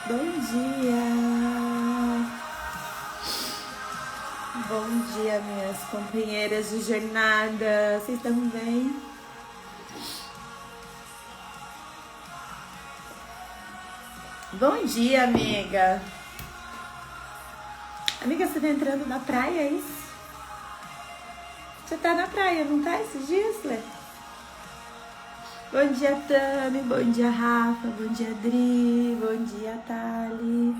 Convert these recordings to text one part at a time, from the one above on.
Bom dia! Bom dia, minhas companheiras de jornada! Vocês estão bem? Bom dia, amiga! Amiga, você tá entrando na praia, é isso? Você tá na praia, não tá esses dias, Lê? Bom dia, Tami, bom dia, Rafa, bom dia, Adri, bom dia, Thali.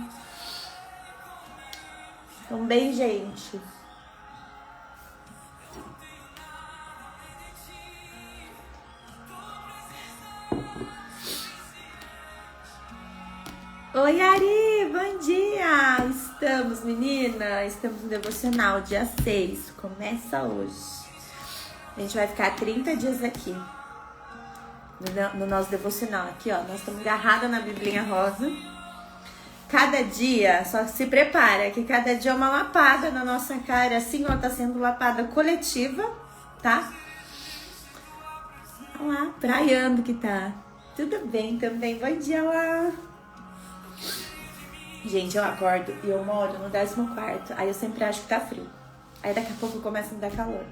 Tão bem, gente? Oi, Ari, bom dia! Estamos, menina, estamos no devocional, dia 6, começa hoje. A gente vai ficar 30 dias aqui, no nosso devocional. Aqui, ó, nós estamos agarradas na Biblinha Rosa. Cada dia, só se prepara, que cada dia é uma lapada na nossa cara, assim, ó, tá sendo lapada coletiva, tá? Olha lá, praiando que tá. Tudo bem também, bom dia lá. Gente, eu acordo e eu moro no 14º, aí eu sempre acho que tá frio. Aí daqui a pouco começa a me dar calor.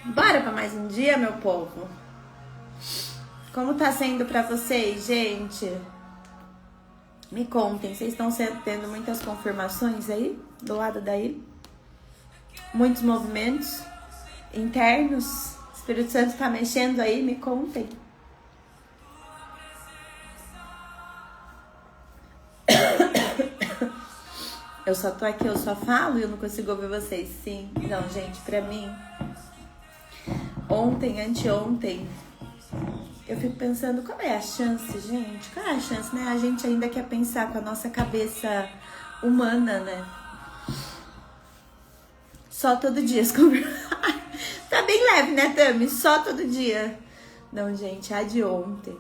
Bora pra mais um dia, meu povo? Como tá sendo pra vocês, gente? Me contem, vocês estão tendo muitas confirmações aí, do lado daí? Muitos movimentos internos? O Espírito Santo tá mexendo aí? Me contem. Eu só tô aqui, eu só falo e eu não consigo ouvir vocês. Sim, não, gente, pra mim, ontem, anteontem, eu fico pensando, qual é a chance, gente? Qual é a chance, né? A gente ainda quer pensar com a nossa cabeça humana, né? Só todo dia. Tá bem leve, né, Tami? Só todo dia. Não, gente, a de ontem.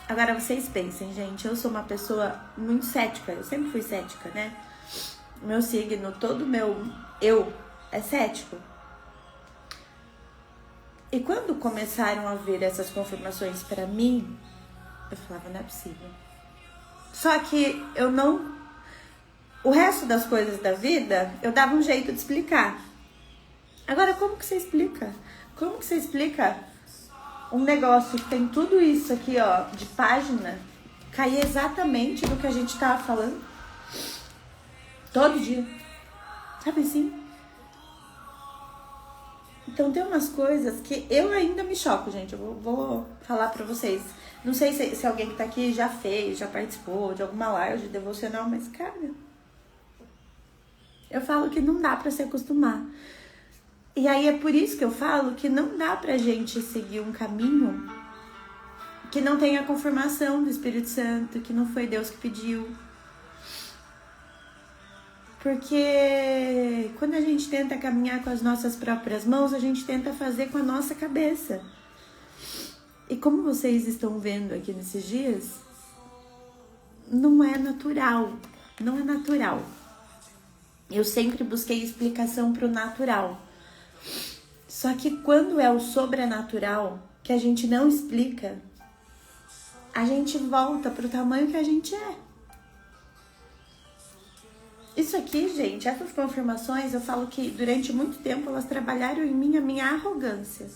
Agora vocês pensem, gente, eu sou uma pessoa muito cética, eu sempre fui cética, né? Meu signo, todo meu eu é cético. E quando começaram a vir essas confirmações pra mim, eu falava, não é possível. Só que eu não... O resto das coisas da vida, eu dava um jeito de explicar. Agora, como que você explica? Como que você explica um negócio que tem tudo isso aqui, ó, de página, cair exatamente no que a gente tava falando? Todo dia. Sabe assim? Então tem umas coisas que eu ainda me choco, gente. Eu vou falar pra vocês. Não sei se alguém que tá aqui já fez, já participou de alguma live de devocional, mas, cara, eu falo que não dá pra se acostumar. E aí é por isso que eu falo que não dá pra gente seguir um caminho que não tenha a confirmação do Espírito Santo, que não foi Deus que pediu. Porque quando a gente tenta caminhar com as nossas próprias mãos, a gente tenta fazer com a nossa cabeça. E como vocês estão vendo aqui nesses dias, não é natural. Não é natural. Eu sempre busquei explicação pro natural. Só que quando é o sobrenatural, que a gente não explica, a gente volta pro tamanho que a gente é. Isso aqui, gente, essas confirmações, eu falo que durante muito tempo elas trabalharam em mim a minha arrogância.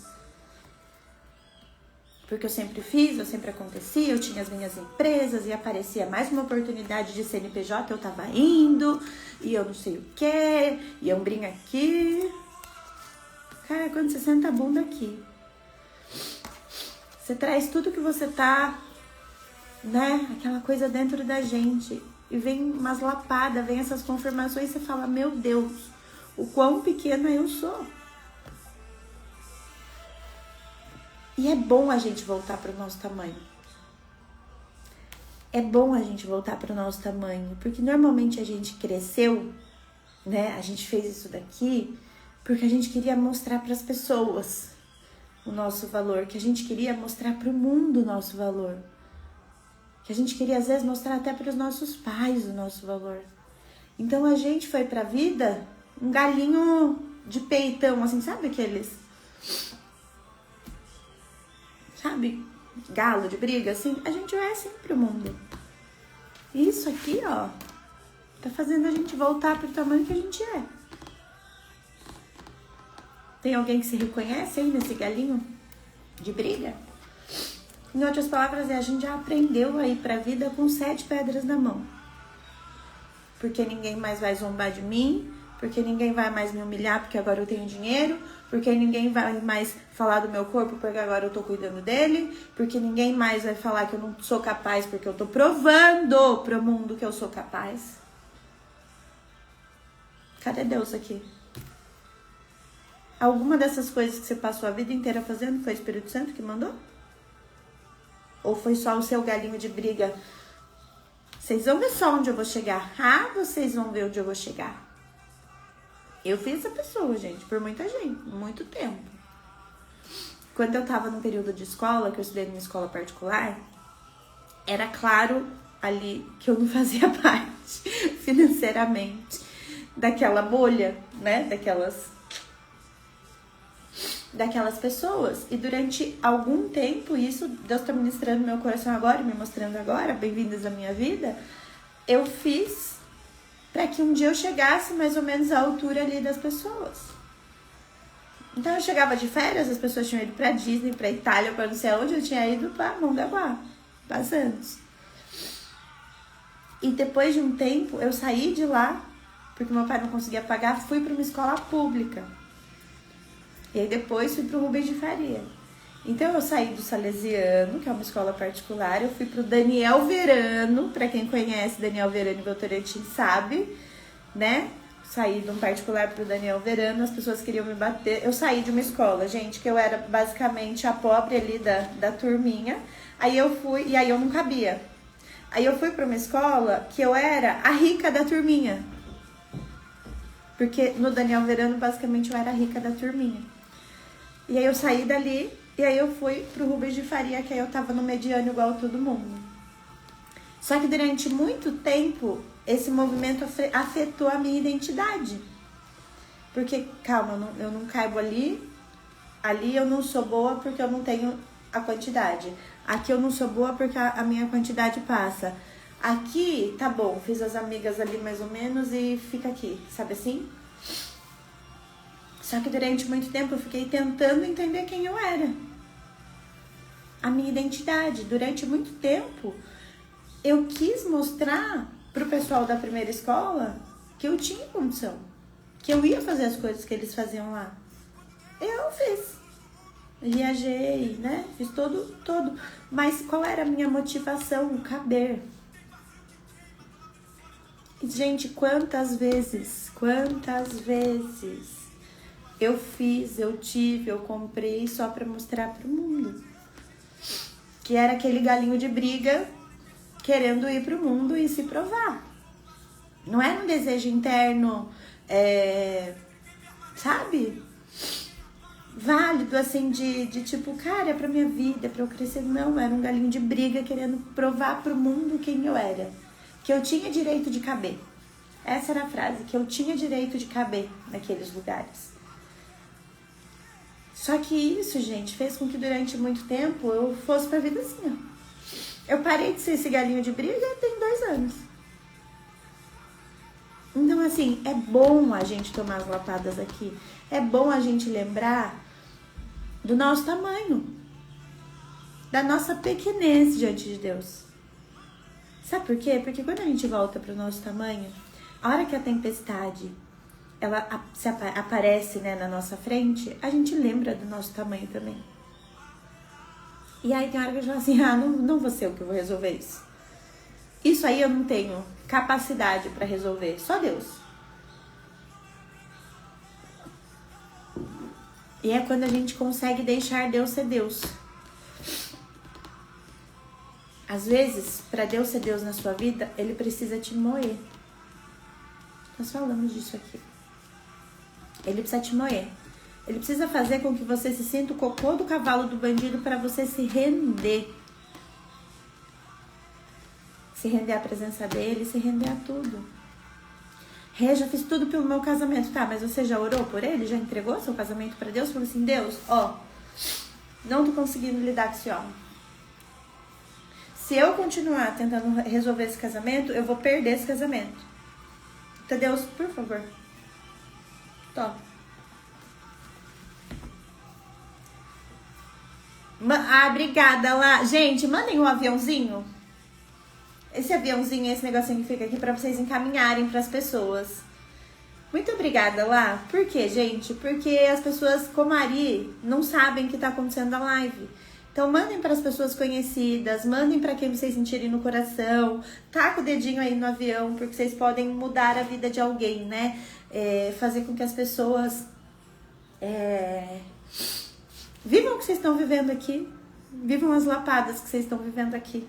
Porque eu sempre fiz, eu sempre acontecia, eu tinha as minhas empresas e aparecia mais uma oportunidade de CNPJ, eu tava indo, e eu não sei o quê, e ombrinho aqui. Cara, quando você senta a bunda aqui, você traz tudo que você tá, né, aquela coisa dentro da gente, e vem umas lapadas, vem essas confirmações, e você fala, meu Deus, o quão pequena eu sou. E é bom a gente voltar para o nosso tamanho. É bom a gente voltar para o nosso tamanho, porque normalmente a gente cresceu, né? A gente fez isso daqui porque a gente queria mostrar para as pessoas o nosso valor, que a gente queria mostrar para o mundo o nosso valor, que a gente queria às vezes mostrar até para os nossos pais o nosso valor. Então a gente foi para a vida um galinho de peitão, assim, sabe aqueles sabe, galo de briga, assim, a gente vai assim pro mundo. Isso aqui, ó, tá fazendo a gente voltar pro tamanho que a gente é. Tem alguém que se reconhece aí nesse galinho de briga? Em outras palavras, a gente já aprendeu a ir pra vida com 7 pedras na mão. Porque ninguém mais vai zombar de mim, porque ninguém vai mais me humilhar porque agora eu tenho dinheiro, porque ninguém vai mais falar do meu corpo porque agora eu tô cuidando dele, porque ninguém mais vai falar que eu não sou capaz porque eu tô provando pro mundo que eu sou capaz. Cadê Deus aqui? Alguma dessas coisas que você passou a vida inteira fazendo foi o Espírito Santo que mandou? Ou foi só o seu galinho de briga? Vocês vão ver só onde eu vou chegar. Ah, vocês vão ver onde eu vou chegar. Eu fui essa pessoa, gente, por muita gente, muito tempo. Quando eu tava no período de escola, que eu estudei numa escola particular, era claro ali que eu não fazia parte financeiramente daquela bolha, né? Daquelas pessoas. E durante algum tempo, isso Deus tá ministrando no meu coração agora, me mostrando agora, bem-vindas à minha vida, eu fiz para que um dia eu chegasse mais ou menos à altura ali das pessoas. Então eu chegava de férias, as pessoas tinham ido pra Disney, pra Itália, pra não sei aonde, eu tinha ido pra Mongaguá, pra Santos. E depois de um tempo, eu saí de lá, porque meu pai não conseguia pagar, fui pra uma escola pública. E aí depois fui pro Rubens de Faria. Então eu saí do Salesiano, que é uma escola particular, eu fui pro Daniel Verano, pra quem conhece Daniel Verano e Votorantim sabe, né? Saí de um particular pro Daniel Verano, as pessoas queriam me bater. Eu saí de uma escola, gente, que eu era basicamente a pobre ali da turminha. Aí eu fui, e aí eu não cabia. Aí eu fui pra uma escola que eu era a rica da turminha. Porque no Daniel Verano, basicamente, eu era a rica da turminha. E aí eu saí dali, e aí eu fui pro Rubens de Faria, que aí eu tava no mediano igual todo mundo. Só que durante muito tempo, esse movimento afetou a minha identidade. Porque, calma, eu não caibo ali eu não sou boa porque eu não tenho a quantidade. Aqui eu não sou boa porque a minha quantidade passa. Aqui, tá bom, fiz as amigas ali mais ou menos e fica aqui, sabe assim? Só que durante muito tempo eu fiquei tentando entender quem eu era. A minha identidade. Durante muito tempo eu quis mostrar pro pessoal da primeira escola que eu tinha condição. Que eu ia fazer as coisas que eles faziam lá. Eu fiz. Viajei, né? Fiz todo. Mas qual era a minha motivação? Caber. Gente, quantas vezes eu fiz, eu tive, eu comprei só pra mostrar pro mundo. Que era aquele galinho de briga querendo ir pro mundo e se provar. Não era um desejo interno, sabe? Válido, assim, de tipo, cara, é pra minha vida, é pra eu crescer. Não, era um galinho de briga querendo provar pro mundo quem eu era. Que eu tinha direito de caber. Essa era a frase, que eu tinha direito de caber naqueles lugares. Só que isso, gente, fez com que durante muito tempo eu fosse pra vida assim, ó. Eu parei de ser esse galinho de briga tem 2 anos. Então, assim, é bom a gente tomar as lapadas aqui. É bom a gente lembrar do nosso tamanho. Da nossa pequenez diante de Deus. Sabe por quê? Porque quando a gente volta pro nosso tamanho, a hora que a tempestade ela aparece, né, na nossa frente, a gente lembra do nosso tamanho também. E aí tem hora que eu falo assim, não vou ser eu que vou resolver isso. Isso aí eu não tenho capacidade para resolver, só Deus. E é quando a gente consegue deixar Deus ser Deus. Às vezes, para Deus ser Deus na sua vida, Ele precisa te moer. Nós falamos disso aqui. Ele precisa te moer. Ele precisa fazer com que você se sinta o cocô do cavalo do bandido para você se render. Se render à presença dele, se render a tudo. Já fiz tudo pelo meu casamento. Tá, mas você já orou por ele? Já entregou seu casamento para Deus? Falou assim, Deus, ó, Não tô conseguindo lidar com esse homem. Se eu continuar tentando resolver esse casamento, eu vou perder esse casamento. Entendeu? Por favor. Toma. Obrigada lá. Gente, mandem um aviãozinho. Esse aviãozinho, esse negocinho que fica aqui pra vocês encaminharem pras pessoas. Muito obrigada lá. Por quê, gente? Porque as pessoas como a Ari não sabem o que tá acontecendo na live. Então mandem para as pessoas conhecidas, mandem para quem vocês sentirem no coração. Taca o dedinho aí no avião, porque vocês podem mudar a vida de alguém, né? Fazer com que as pessoas vivam o que vocês estão vivendo aqui. Vivam as lapadas que vocês estão vivendo aqui.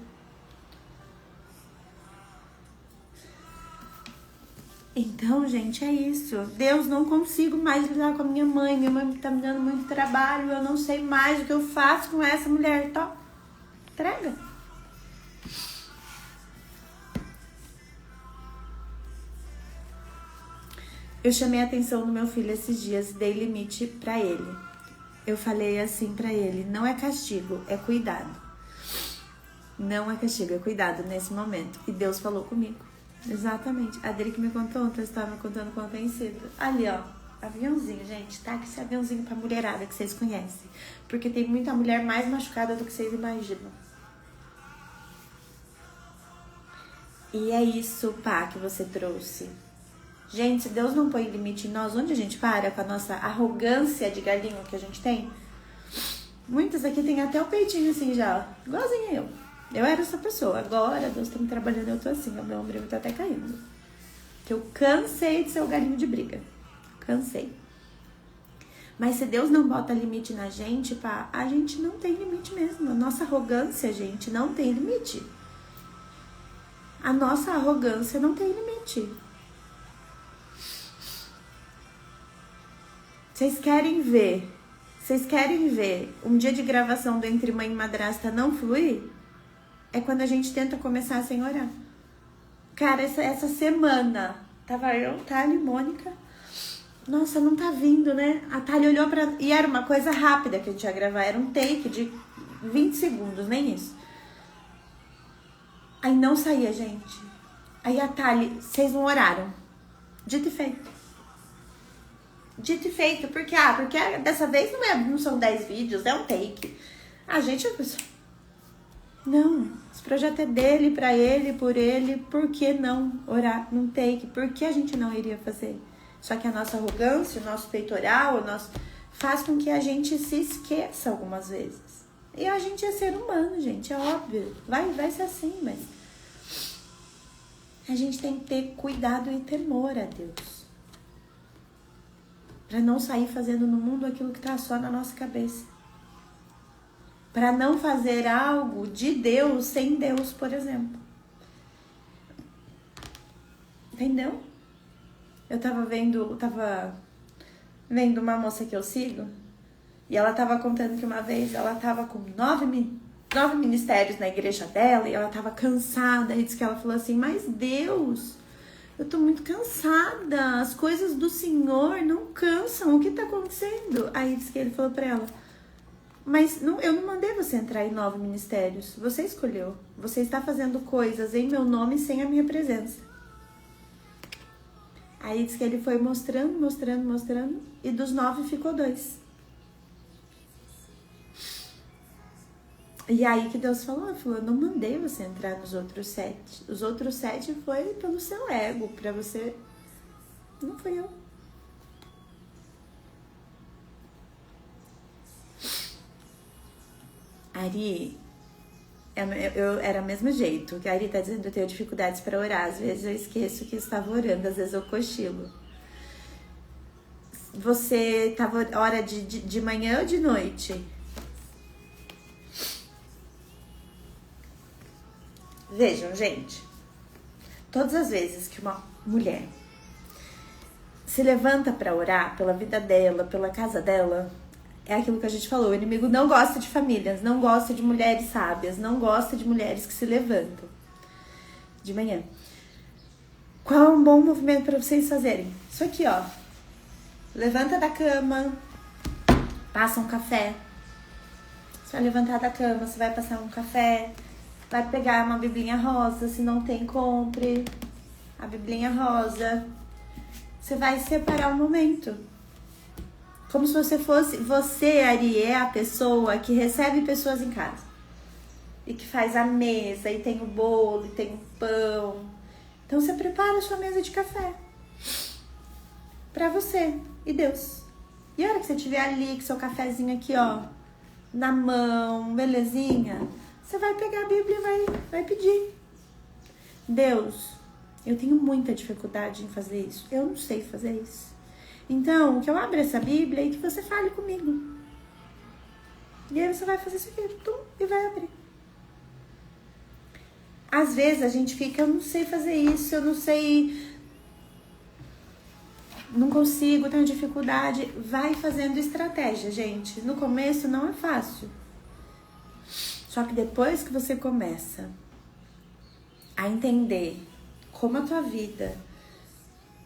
Então, gente, é isso. Deus, não consigo mais lidar com a minha mãe. Minha mãe tá me dando muito trabalho. Eu não sei mais o que eu faço com essa mulher. Tá? Entrega. Eu chamei a atenção do meu filho esses dias, dei limite pra ele. Eu falei assim pra ele: não é castigo, é cuidado. Não é castigo, é cuidado nesse momento. E Deus falou comigo. Exatamente. A dele que me contou ontem, estava me contando como tem sido. Ali, ó, aviãozinho, gente. Tá com esse aviãozinho pra mulherada que vocês conhecem. Porque tem muita mulher mais machucada do que vocês imaginam. E é isso, pá, que você trouxe. Gente, se Deus não põe limite em nós, onde a gente para com a nossa arrogância de galinho que a gente tem? Muitas aqui tem até o peitinho assim já, ó. Igualzinho eu. Eu era essa pessoa. Agora, Deus tá me trabalhando, eu tô assim. O meu ombro tá até caindo. Que eu cansei de ser o galinho de briga. Cansei. Mas se Deus não bota limite na gente, pá, a gente não tem limite mesmo. A nossa arrogância, gente, não tem limite. A nossa arrogância não tem limite. Vocês querem ver um dia de gravação do Entre Mãe e Madrasta não fluir? É quando a gente tenta começar sem orar. Cara, essa semana tava eu, Thali, Mônica. Nossa, não tá vindo, né? A Thali olhou pra... E era uma coisa rápida que a gente ia gravar. Era um take de 20 segundos, nem isso. Aí não saía, gente. Aí a Thali, vocês não oraram. Dito e feito. Dito e feito. Porque dessa vez não são 10 vídeos, é um take. A gente... Não, esse projeto é dele, pra ele, por ele. Por que não orar num take? Por que a gente não iria fazer? Só que a nossa arrogância, o nosso peitoral, faz com que a gente se esqueça algumas vezes. E a gente é ser humano, gente, é óbvio. Vai ser assim, mas... A gente tem que ter cuidado e temor a Deus. Pra não sair fazendo no mundo aquilo que tá só na nossa cabeça. Para não fazer algo de Deus sem Deus, por exemplo. Entendeu? Eu tava vendo uma moça que eu sigo, e ela tava contando que uma vez ela tava com 9 ministérios na igreja dela, e ela tava cansada, e disse que ela falou assim: mas Deus, eu tô muito cansada, as coisas do Senhor não cansam, o que tá acontecendo? Aí disse que ele falou pra ela: mas eu não mandei você entrar em 9 ministérios. Você escolheu. Você está fazendo coisas em meu nome sem a minha presença. Aí diz que ele foi mostrando. E dos 9 ficou 2. E aí que Deus falou, eu não mandei você entrar nos outros 7. Os outros 7 foi pelo seu ego, pra você. Não foi eu. Ari, eu era o mesmo jeito. A Ari tá dizendo que eu tenho dificuldades para orar. Às vezes eu esqueço que estava orando, às vezes eu cochilo. Você tava hora de manhã ou de noite? Vejam, gente. Todas as vezes que uma mulher se levanta para orar pela vida dela, pela casa dela, é aquilo que a gente falou, o inimigo não gosta de famílias, não gosta de mulheres sábias, não gosta de mulheres que se levantam de manhã. Qual é um bom movimento para vocês fazerem? Isso aqui, ó. Levanta da cama, passa um café, Você vai levantar da cama, você vai passar um café, vai pegar uma biblinha rosa, se não tem, compre a biblinha rosa. Você vai separar um momento. Como se você fosse... Você, Ari, é a pessoa que recebe pessoas em casa. E que faz a mesa, e tem o bolo, e tem o pão. Então você prepara a sua mesa de café. Pra você e Deus. E a hora que você estiver ali, com seu cafezinho aqui, ó, na mão, belezinha, você vai pegar a Bíblia e vai pedir. Deus, eu tenho muita dificuldade em fazer isso. Eu não sei fazer isso. Então, que eu abra essa Bíblia e que você fale comigo. E aí você vai fazer isso aqui, e vai abrir. Às vezes a gente fica, eu não sei fazer isso, eu não sei, não consigo, tenho dificuldade. Vai fazendo estratégia, gente. No começo não é fácil. Só que depois que você começa a entender como a tua vida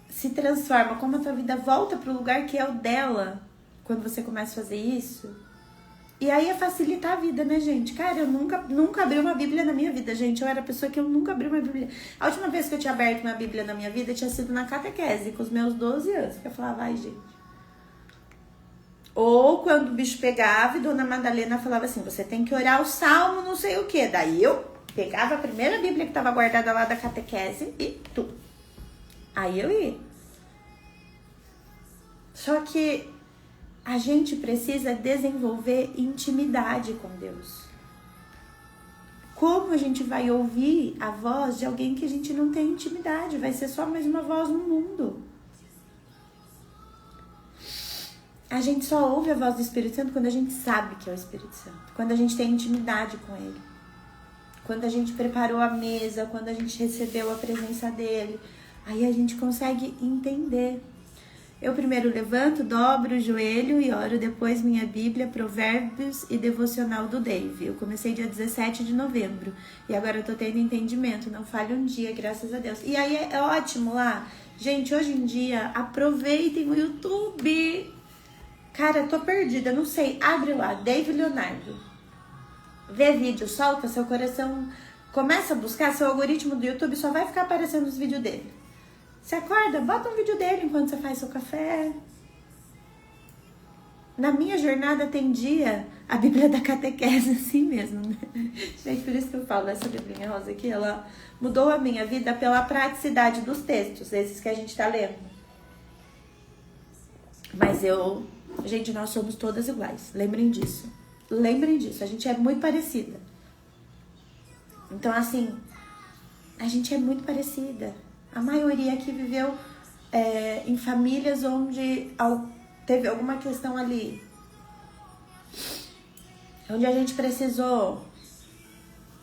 se transforma, como a tua vida volta pro lugar que é o dela, quando você começa a fazer isso. E aí é facilitar a vida, né, gente? Cara, eu nunca abri uma Bíblia na minha vida, gente. Eu era a pessoa que eu nunca abri uma Bíblia. A última vez que eu tinha aberto uma Bíblia na minha vida tinha sido na catequese, com os meus 12 anos. Que eu falava, vai, gente. Ou quando o bicho pegava e Dona Madalena falava assim, você tem que orar o salmo, não sei o quê. Daí eu pegava a primeira Bíblia que estava guardada lá da catequese e tudo. Aí eu ia. Só que a gente precisa desenvolver intimidade com Deus. Como a gente vai ouvir a voz de alguém que a gente não tem intimidade? Vai ser só mais uma voz no mundo. A gente só ouve a voz do Espírito Santo quando a gente sabe que é o Espírito Santo. Quando a gente tem intimidade com Ele. Quando a gente preparou a mesa, quando a gente recebeu a presença dEle. Aí a gente consegue entender. Eu primeiro levanto, dobro o joelho e oro, depois minha Bíblia, Provérbios e Devocional do Dave. Eu comecei dia 17 de novembro e agora eu tô tendo entendimento, não falho um dia, graças a Deus. E aí é ótimo lá. Gente, hoje em dia, aproveitem o YouTube. Cara, eu tô perdida, não sei. Abre lá, Dave Leonardo. Vê vídeo, solta, seu coração começa a buscar, seu algoritmo do YouTube só vai ficar aparecendo os vídeos dele. Você acorda, bota um vídeo dele enquanto você faz seu café. Na minha jornada tem dia, a Bíblia da catequese assim mesmo, né? Gente, por isso que eu falo, essa Bíblia rosa aqui, ela mudou a minha vida pela praticidade dos textos, esses que a gente tá lendo. Mas gente, nós somos todas iguais, lembrem disso. Lembrem disso, a gente é muito parecida. Então, assim, a gente é muito parecida. A maioria aqui viveu em famílias onde teve alguma questão ali. Onde a gente precisou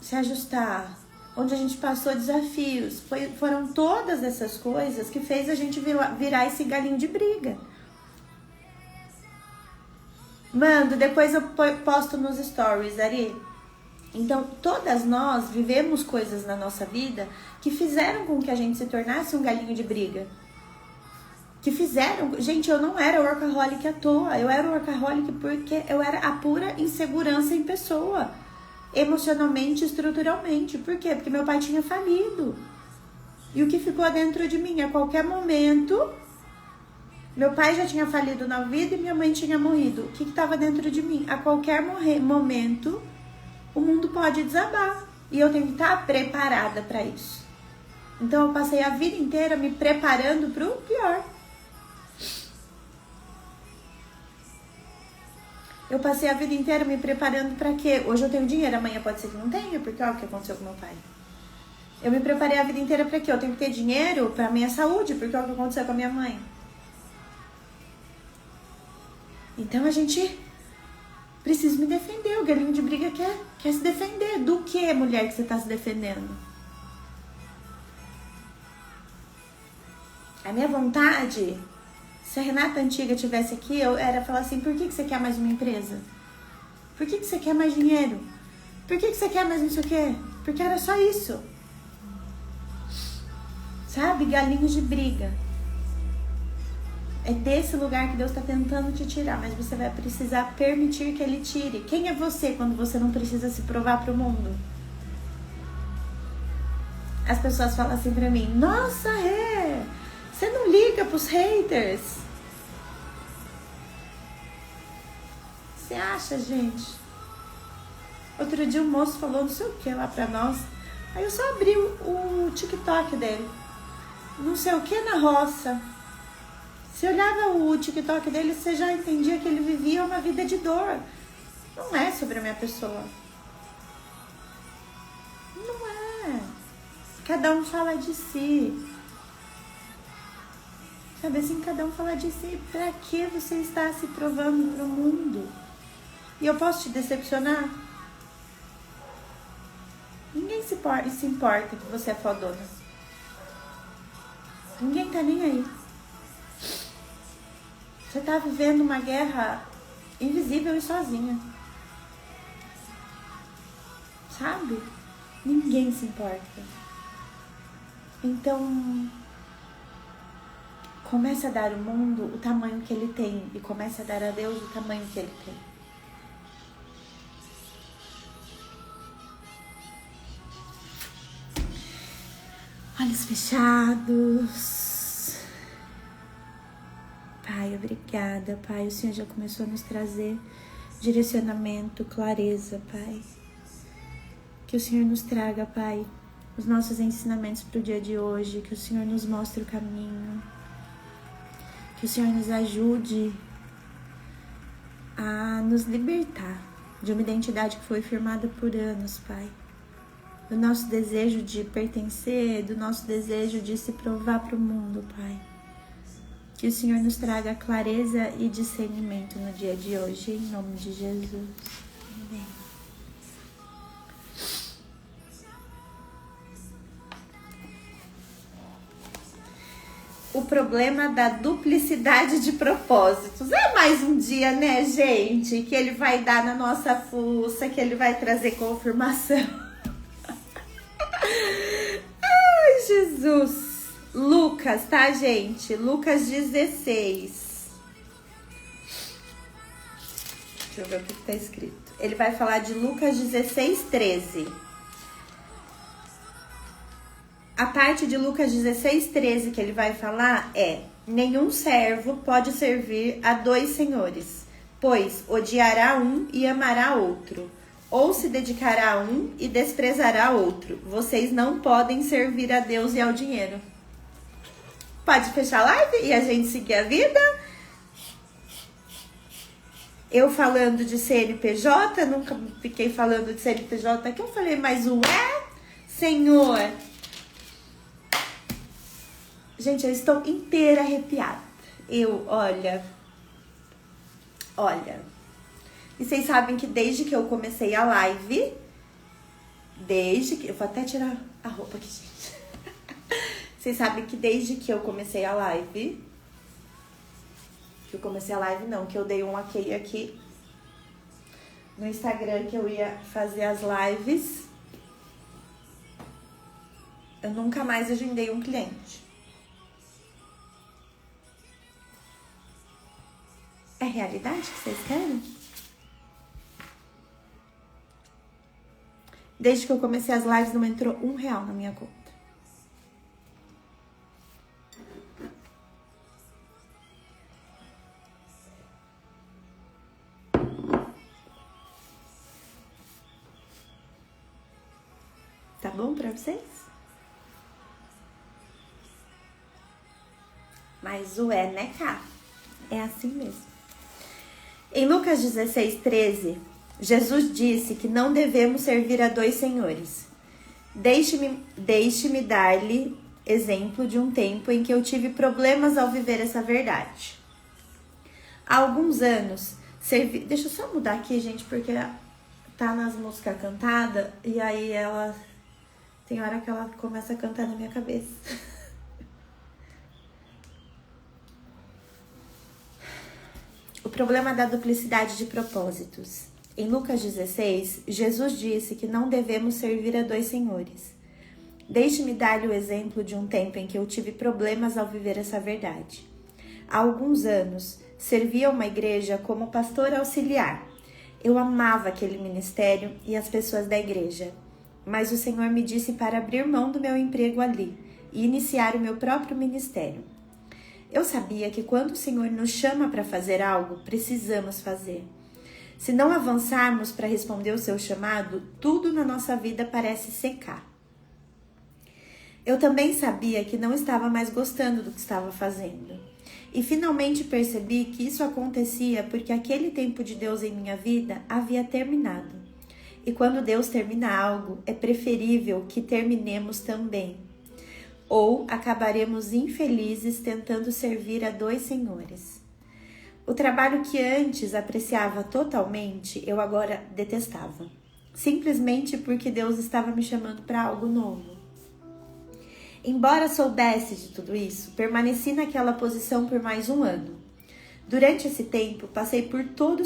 se ajustar. Onde a gente passou desafios. Foram todas essas coisas que fez a gente virar esse galinho de briga. Mando, depois eu posto nos stories, Ari. Então, todas nós vivemos coisas na nossa vida que fizeram com que a gente se tornasse um galinho de briga. Que fizeram... Gente, eu não era workaholic à toa. Eu era workaholic porque eu era a pura insegurança em pessoa. Emocionalmente, estruturalmente. Por quê? Porque meu pai tinha falido. E o que ficou dentro de mim? A qualquer momento... Meu pai já tinha falido na vida e minha mãe tinha morrido. O que estava dentro de mim? A qualquer momento... O mundo pode desabar e eu tenho que estar preparada para isso. Então eu passei a vida inteira me preparando para o pior. Eu passei a vida inteira me preparando para quê? Hoje eu tenho dinheiro, amanhã pode ser que não tenha, porque olha o que aconteceu com meu pai. Eu me preparei a vida inteira para quê? Eu tenho que ter dinheiro para minha saúde, porque olha o que aconteceu com a minha mãe. Então a gente... Preciso me defender. O galinho de briga quer se defender. Do que, mulher, que você tá se defendendo? A minha vontade, se a Renata Antiga tivesse aqui, eu era falar assim, por que você quer mais uma empresa? Por que você quer mais dinheiro? Por que você quer mais não sei o quê? Porque era só isso. Sabe? Galinhos de briga. É desse lugar que Deus está tentando te tirar, mas você vai precisar permitir que Ele tire. Quem é você quando você não precisa se provar para o mundo? As pessoas falam assim pra mim: nossa, você não liga pros haters? Você acha, gente? Outro dia um moço falou não sei o que lá pra nós. Aí eu só abri o TikTok dele. Não sei o que na roça. Você olhava o TikTok dele, você já entendia que ele vivia uma vida de dor. Não é sobre a minha pessoa. Não é. Cada um fala de si. Sabe assim, cada um fala de si. Pra que você está se provando pro mundo? E eu posso te decepcionar? Ninguém se importa que você é fodona. Ninguém tá nem aí. Você tá vivendo uma guerra invisível e sozinha. Sabe? Ninguém se importa. Então, comece a dar ao mundo o tamanho que ele tem e comece a dar a Deus o tamanho que ele tem. Olhos fechados. Pai, obrigada, Pai. O Senhor já começou a nos trazer direcionamento, clareza, Pai. Que o Senhor nos traga, Pai, os nossos ensinamentos para o dia de hoje. Que o Senhor nos mostre o caminho. Que o Senhor nos ajude a nos libertar de uma identidade que foi firmada por anos, Pai. Do nosso desejo de pertencer, do nosso desejo de se provar para o mundo, Pai. Que o Senhor nos traga clareza e discernimento no dia de hoje, em nome de Jesus. Amém. O problema da duplicidade de propósitos. É mais um dia, né, gente? Que ele vai dar na nossa fuça, que ele vai trazer confirmação. Ai, Jesus. Lucas, tá, gente? Lucas 16. Deixa eu ver o que tá escrito. Ele vai falar de Lucas 16, 13. A parte de Lucas 16, 13 que ele vai falar é: nenhum servo pode servir a dois senhores, pois odiará um e amará outro, ou se dedicará a um e desprezará outro. Vocês não podem servir a Deus e ao dinheiro. Pode fechar a live e a gente seguir a vida? Eu falando de CNPJ, nunca fiquei falando de CNPJ aqui. Eu falei, mas Senhor. Gente, eu estou inteira arrepiada. Olha. E vocês sabem que desde que eu comecei a live, eu vou até tirar a roupa aqui, gente. Vocês sabem que desde que eu comecei a live, que eu dei um ok aqui no Instagram que eu ia fazer as lives, eu nunca mais agendei um cliente. É realidade que vocês querem? Desde que eu comecei as lives não entrou R$1 na minha conta. Tá bom pra vocês? Mas né, cá? É assim mesmo. Em Lucas 16, 13, Jesus disse que não devemos servir a dois senhores. Deixe-me dar-lhe exemplo de um tempo em que eu tive problemas ao viver essa verdade. Há alguns anos, deixa eu só mudar aqui, gente, porque tá nas músicas cantadas e aí ela... Tem hora que ela começa a cantar na minha cabeça. O problema da duplicidade de propósitos. Em Lucas 16, Jesus disse que não devemos servir a dois senhores. Deixe-me dar-lhe o exemplo de um tempo em que eu tive problemas ao viver essa verdade. Há alguns anos, servia uma igreja como pastor auxiliar. Eu amava aquele ministério e as pessoas da igreja, mas o Senhor me disse para abrir mão do meu emprego ali e iniciar o meu próprio ministério. Eu sabia que quando o Senhor nos chama para fazer algo, precisamos fazer. Se não avançarmos para responder o seu chamado, tudo na nossa vida parece secar. Eu também sabia que não estava mais gostando do que estava fazendo. E finalmente percebi que isso acontecia porque aquele tempo de Deus em minha vida havia terminado. E quando Deus termina algo, é preferível que terminemos também. Ou acabaremos infelizes tentando servir a dois senhores. O trabalho que antes apreciava totalmente, eu agora detestava. Simplesmente porque Deus estava me chamando para algo novo. Embora soubesse de tudo isso, permaneci naquela posição por mais um ano. Durante esse tempo, passei por todo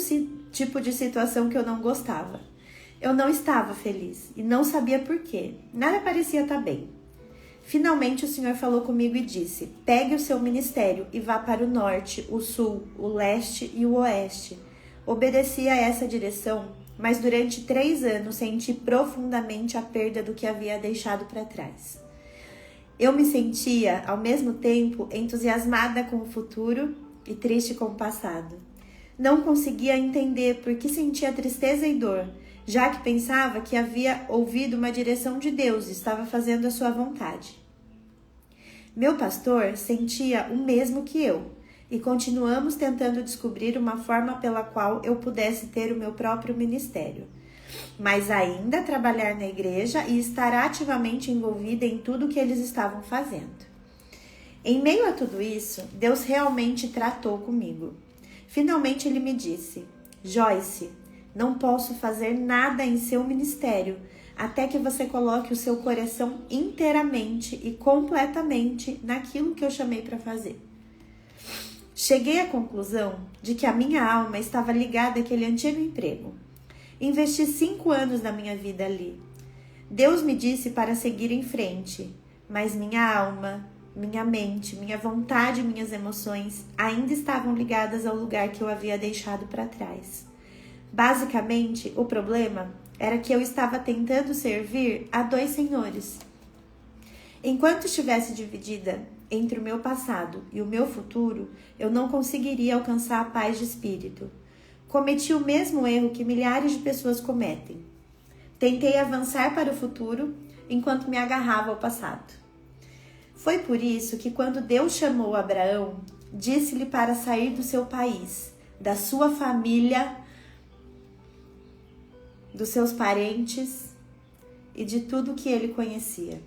tipo de situação que eu não gostava. Eu não estava feliz e não sabia por quê. Nada parecia estar bem. Finalmente o Senhor falou comigo e disse: pegue o seu ministério e vá para o norte, o sul, o leste e o oeste. Obedeci a essa direção, mas durante 3 anos senti profundamente a perda do que havia deixado para trás. Eu me sentia, ao mesmo tempo, entusiasmada com o futuro e triste com o passado. Não conseguia entender por que sentia tristeza e dor, já que pensava que havia ouvido uma direção de Deus e estava fazendo a sua vontade. Meu pastor sentia o mesmo que eu, e continuamos tentando descobrir uma forma pela qual eu pudesse ter o meu próprio ministério, mas ainda trabalhar na igreja e estar ativamente envolvida em tudo o que eles estavam fazendo. Em meio a tudo isso, Deus realmente tratou comigo. Finalmente ele me disse: Joyce, não posso fazer nada em seu ministério até que você coloque o seu coração inteiramente e completamente naquilo que eu chamei para fazer. Cheguei à conclusão de que a minha alma estava ligada àquele antigo emprego. Investi 5 anos da minha vida ali. Deus me disse para seguir em frente, mas minha alma, minha mente, minha vontade e minhas emoções ainda estavam ligadas ao lugar que eu havia deixado para trás. Basicamente, o problema era que eu estava tentando servir a dois senhores. Enquanto estivesse dividida entre o meu passado e o meu futuro, eu não conseguiria alcançar a paz de espírito. Cometi o mesmo erro que milhares de pessoas cometem. Tentei avançar para o futuro enquanto me agarrava ao passado. Foi por isso que quando Deus chamou Abraão, disse-lhe para sair do seu país, da sua família, dos seus parentes e de tudo que ele conhecia,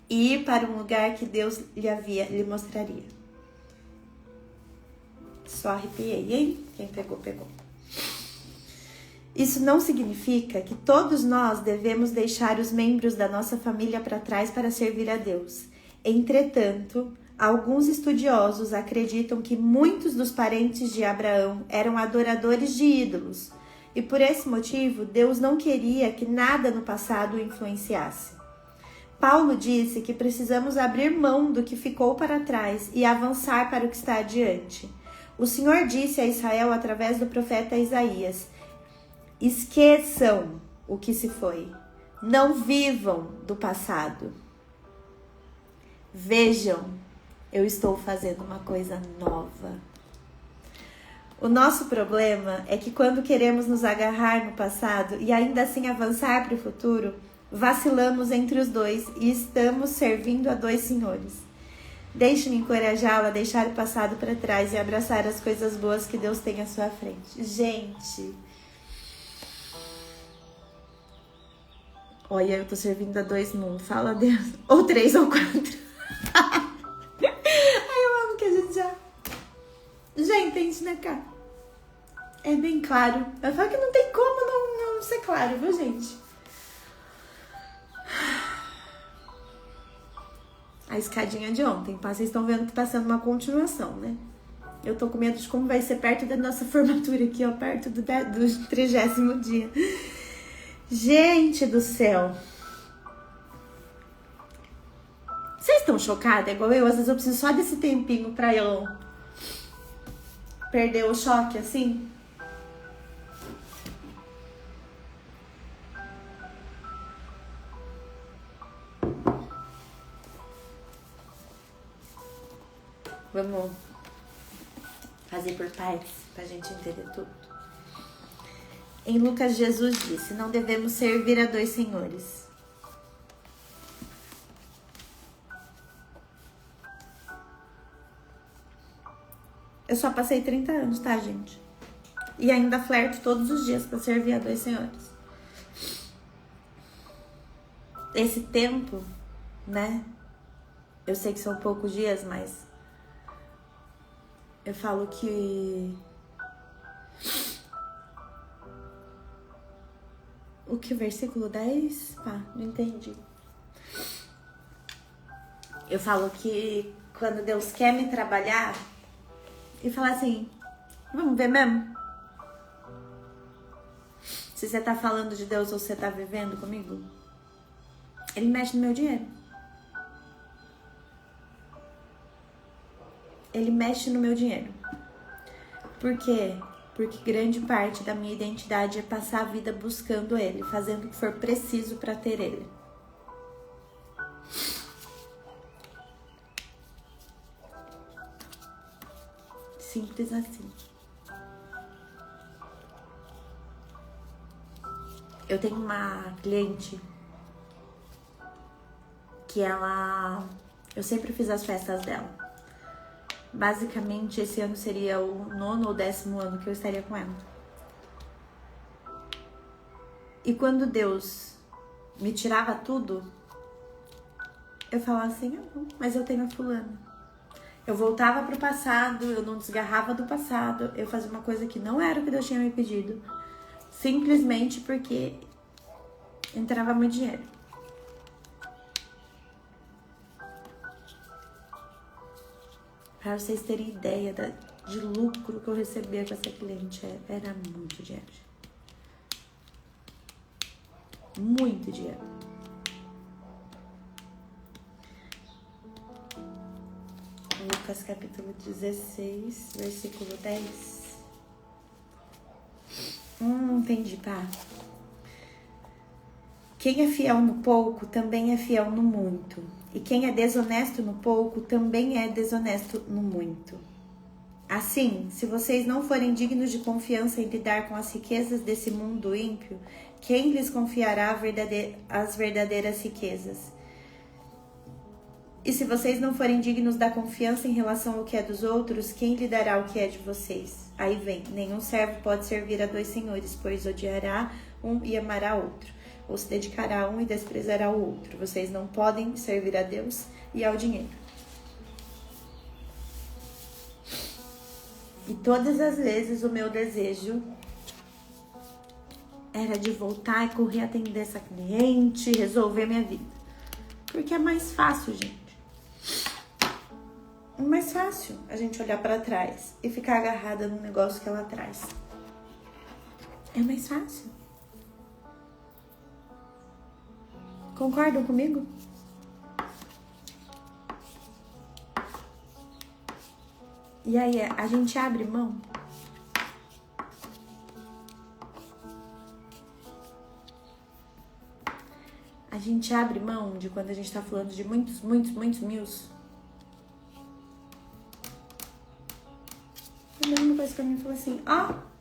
e ir para um lugar que Deus lhe mostraria. Só arrepiei, hein? Quem pegou, pegou. Isso não significa que todos nós devemos deixar os membros da nossa família para trás para servir a Deus. Entretanto, alguns estudiosos acreditam que muitos dos parentes de Abraão eram adoradores de ídolos, e por esse motivo Deus não queria que nada no passado o influenciasse. Paulo disse que precisamos abrir mão do que ficou para trás e avançar para o que está adiante. O Senhor disse a Israel através do profeta Isaías: esqueçam o que se foi, não vivam do passado. Vejam, eu estou fazendo uma coisa nova. O nosso problema é que quando queremos nos agarrar no passado e ainda assim avançar para o futuro, vacilamos entre os dois e estamos servindo a dois senhores. Deixe-me encorajá-la a deixar o passado para trás e abraçar as coisas boas que Deus tem à sua frente. Gente, olha, eu tô servindo a 2 mundos, fala Deus. Ou 3 ou 4. Ai, eu amo que a gente já entende, né, cara? É bem claro. Eu falo que não tem como não ser claro, viu, gente? A escadinha de ontem, vocês estão vendo que tá sendo uma continuação, né? Eu tô com medo de como vai ser perto da nossa formatura aqui, ó, perto do 30º dia. Gente do céu! Vocês estão chocadas igual eu? Às vezes eu preciso só desse tempinho pra eu perdeu o choque assim? Vamos fazer por partes pra gente entender tudo. Em Lucas, Jesus disse: não devemos servir a dois senhores. Eu só passei 30 anos, tá, gente? E ainda flerto todos os dias pra servir a dois senhores. Esse tempo, né? Eu sei que são poucos dias, mas eu falo que o que? Versículo 10? Não entendi. Eu falo que quando Deus quer me trabalhar e falar assim, vamos ver mesmo? Se você tá falando de Deus ou você tá vivendo comigo, Ele mexe no meu dinheiro. Ele mexe no meu dinheiro. Por quê? Porque grande parte da minha identidade é passar a vida buscando Ele, fazendo o que for preciso para ter Ele. Simples assim. Eu tenho uma cliente que eu sempre fiz as festas dela. Basicamente, esse ano seria o 9º ou 10º ano que eu estaria com ela. E quando Deus me tirava tudo, eu falava assim, mas eu tenho a fulana. Eu voltava pro passado, eu não desgarrava do passado, eu fazia uma coisa que não era o que Deus tinha me pedido, simplesmente porque entrava muito dinheiro. Para vocês terem ideia de lucro que eu recebia com essa cliente, era muito dinheiro. Muito dinheiro. Lucas capítulo 16, versículo 10. Entendi, pá. Quem é fiel no pouco, também é fiel no muito. E quem é desonesto no pouco, também é desonesto no muito. Assim, se vocês não forem dignos de confiança em lidar com as riquezas desse mundo ímpio, quem lhes confiará as verdadeiras riquezas? E se vocês não forem dignos da confiança em relação ao que é dos outros, quem lhe dará o que é de vocês? Aí vem, nenhum servo pode servir a dois senhores, pois odiará um e amará outro, ou se dedicará a um e desprezará o outro. Vocês não podem servir a Deus e ao dinheiro. E todas as vezes o meu desejo era de voltar e correr atender essa cliente, resolver minha vida. Porque é mais fácil, gente. É mais fácil a gente olhar pra trás e ficar agarrada no negócio que ela traz. É mais fácil. Concordam comigo? E aí, a gente abre mão? A gente abre mão de quando a gente tá falando de muitos mil? A mesma coisa pra mim, falou assim,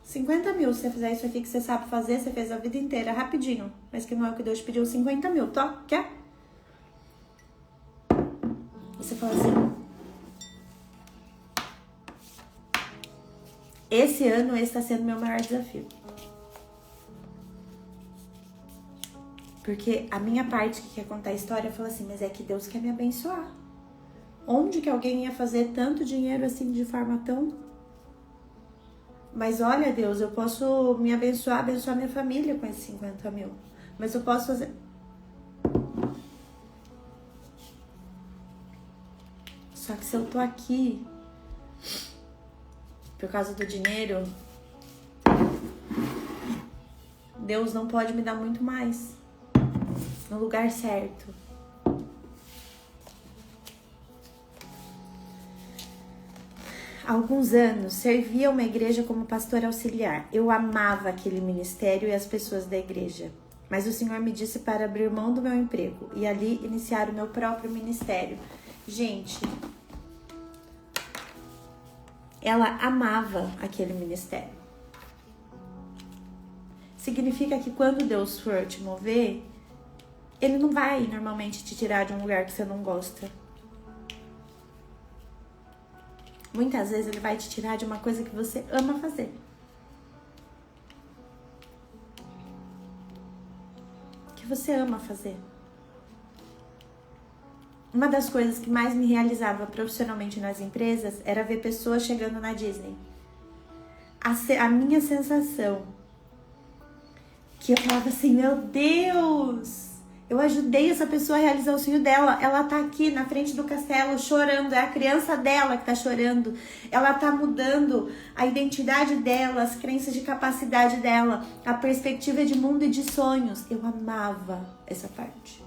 50 mil, se você fizer isso aqui que você sabe fazer, você fez a vida inteira, rapidinho. Mas que não é o que Deus pediu, 50 mil, quer? E você fala assim, esse ano, esse tá sendo meu maior desafio. Porque a minha parte que quer contar a história fala assim, mas é que Deus quer me abençoar. Onde que alguém ia fazer tanto dinheiro assim de forma tão... Mas olha, Deus, eu posso me abençoar minha família com esses 50 mil. Mas eu posso fazer... Só que se eu tô aqui por causa do dinheiro, Deus não pode me dar muito mais no lugar certo. há alguns anos, servia uma igreja como pastor auxiliar. Eu amava aquele ministério e as pessoas da igreja. Mas o Senhor me disse para abrir mão do meu emprego e ali iniciar o meu próprio ministério. Gente, ela amava aquele ministério. Significa que quando Deus for te mover, Ele não vai normalmente te tirar de um lugar que você não gosta. Muitas vezes Ele vai te tirar de uma coisa que você ama fazer. Que você ama fazer. Uma das coisas que mais me realizava profissionalmente nas empresas era ver pessoas chegando na Disney. A minha sensação, que eu falava assim, meu Deus, eu ajudei essa pessoa a realizar o sonho dela. Ela tá aqui na frente do castelo chorando, é a criança dela que tá chorando. Ela tá mudando a identidade dela, as crenças de capacidade dela, a perspectiva de mundo e de sonhos. Eu amava essa parte.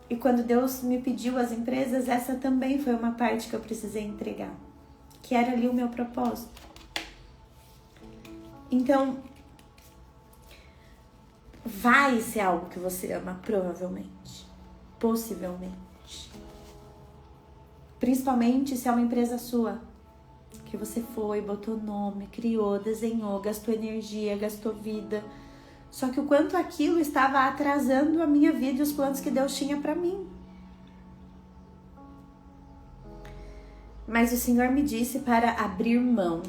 E quando Deus me pediu as empresas, essa também foi uma parte que eu precisei entregar, que era ali o meu propósito. Então, vai ser algo que você ama, provavelmente, possivelmente. Principalmente se é uma empresa sua, que você foi, botou nome, criou, desenhou, gastou energia, gastou vida. Só que o quanto aquilo estava atrasando a minha vida e os planos que Deus tinha para mim. Mas o Senhor me disse para abrir mão.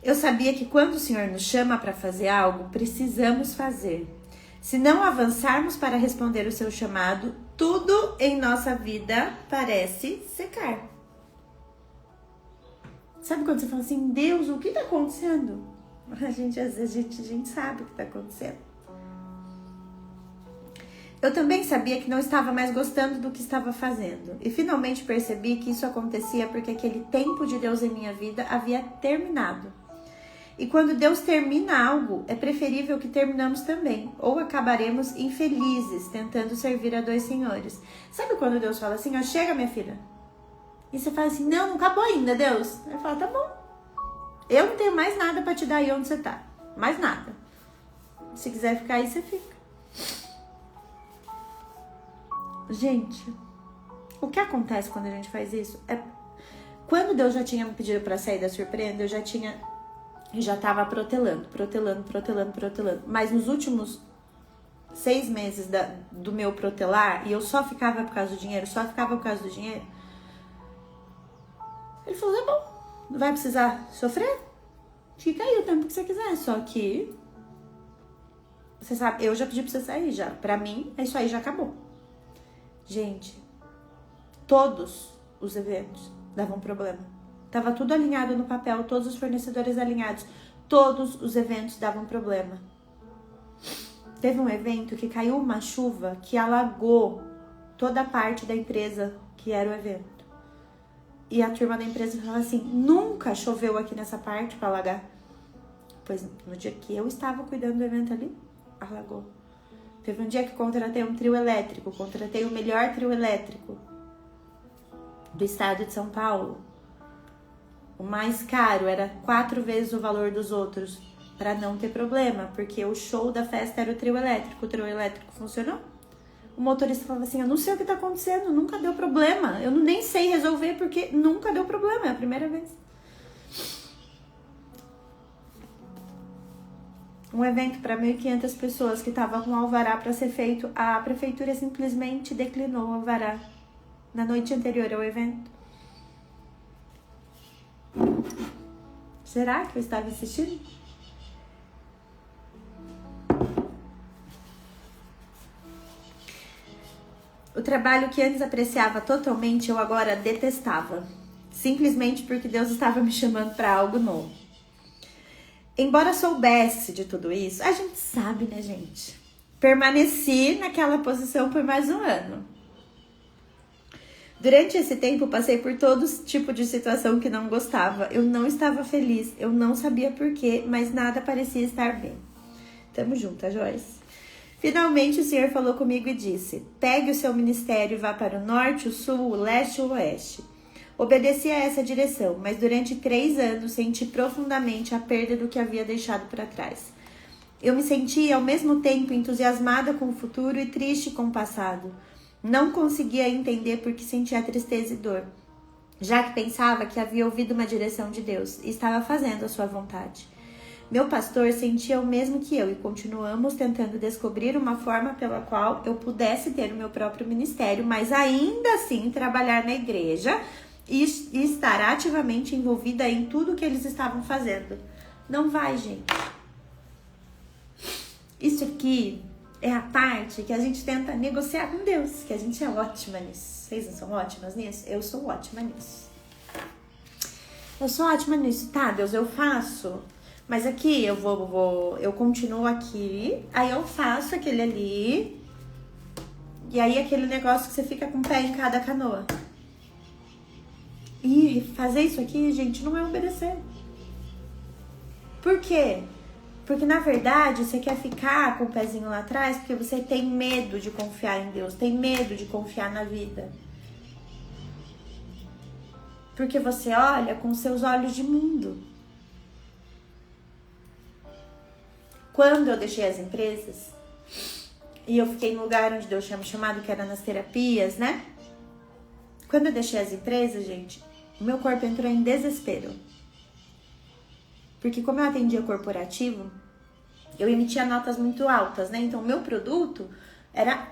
Eu sabia que quando o Senhor nos chama para fazer algo, precisamos fazer. Se não avançarmos para responder o seu chamado, tudo em nossa vida parece secar. Sabe quando você fala assim, Deus, o que está acontecendo? Às vezes a gente sabe o que está acontecendo. Eu também sabia que não estava mais gostando do que estava fazendo. E finalmente percebi que isso acontecia porque aquele tempo de Deus em minha vida havia terminado. E quando Deus termina algo, é preferível que terminamos também. Ou acabaremos infelizes tentando servir a dois senhores. Sabe quando Deus fala assim, ó, chega minha filha. E você fala assim, não acabou ainda, Deus. Ele fala, tá bom. Eu não tenho mais nada pra te dar aí onde você tá. Mais nada. Se quiser ficar aí, você fica. Gente, o que acontece quando a gente faz isso? Quando Deus já tinha me pedido pra sair da Surpreenda, eu já tava protelando. Mas nos últimos 6 meses do meu protelar, e eu só ficava por causa do dinheiro, ele falou, tá bom, não vai precisar sofrer? Fica aí o tempo que você quiser, só que, você sabe, eu já pedi pra você sair já. Pra mim, isso aí já acabou. Gente, todos os eventos davam problema. Tava tudo alinhado no papel, todos os fornecedores alinhados, todos os eventos davam problema. Teve um evento que caiu uma chuva que alagou toda a parte da empresa que era o evento. E a turma da empresa falava assim, nunca choveu aqui nessa parte para alagar. Pois no dia que eu estava cuidando do evento ali, alagou. Teve um dia que contratei um trio elétrico, contratei o melhor trio elétrico do estado de São Paulo. O mais caro era 4 vezes o valor dos outros, para não ter problema, porque o show da festa era o trio elétrico funcionou. O motorista falava assim, eu não sei o que tá acontecendo, nunca deu problema. Eu nem sei resolver porque nunca deu problema, é a primeira vez. Um evento para 1.500 pessoas que estava com alvará para ser feito, a prefeitura simplesmente declinou o alvará na noite anterior ao evento. Será que eu estava insistindo? O trabalho que antes apreciava totalmente, eu agora detestava. Simplesmente porque Deus estava me chamando para algo novo. Embora soubesse de tudo isso, a gente sabe, né, gente? Permaneci naquela posição por mais um ano. Durante esse tempo, passei por todo tipo de situação que não gostava. Eu não estava feliz, eu não sabia porquê, mas nada parecia estar bem. Tamo junto, Joyce. Finalmente o Senhor falou comigo e disse: pegue o seu ministério e vá para o norte, o sul, o leste ou o oeste. Obedeci a essa direção, mas durante 3 anos senti profundamente a perda do que havia deixado para trás. Eu me sentia ao mesmo tempo entusiasmada com o futuro e triste com o passado. Não conseguia entender por que sentia tristeza e dor, já que pensava que havia ouvido uma direção de Deus e estava fazendo a sua vontade. Meu pastor sentia o mesmo que eu e continuamos tentando descobrir uma forma pela qual eu pudesse ter o meu próprio ministério, mas ainda assim trabalhar na igreja e estar ativamente envolvida em tudo que eles estavam fazendo. Não vai, gente. Isso aqui é a parte que a gente tenta negociar com Deus, que a gente é ótima nisso. Vocês não são ótimas nisso? Eu sou ótima nisso. Eu sou ótima nisso, tá, Deus? Eu faço, mas aqui eu continuo aqui, aí eu faço aquele ali, e aí aquele negócio que você fica com o pé em cada canoa. E fazer isso aqui, gente, não é obedecer. Por quê? Porque, na verdade, você quer ficar com o pezinho lá atrás porque você tem medo de confiar em Deus, tem medo de confiar na vida. Porque você olha com seus olhos de mundo. Quando eu deixei as empresas, e eu fiquei no lugar onde Deus tinha me chamado, que era nas terapias, né? Quando eu deixei as empresas, gente, o meu corpo entrou em desespero. Porque como eu atendia corporativo, eu emitia notas muito altas, né? Então, o meu produto era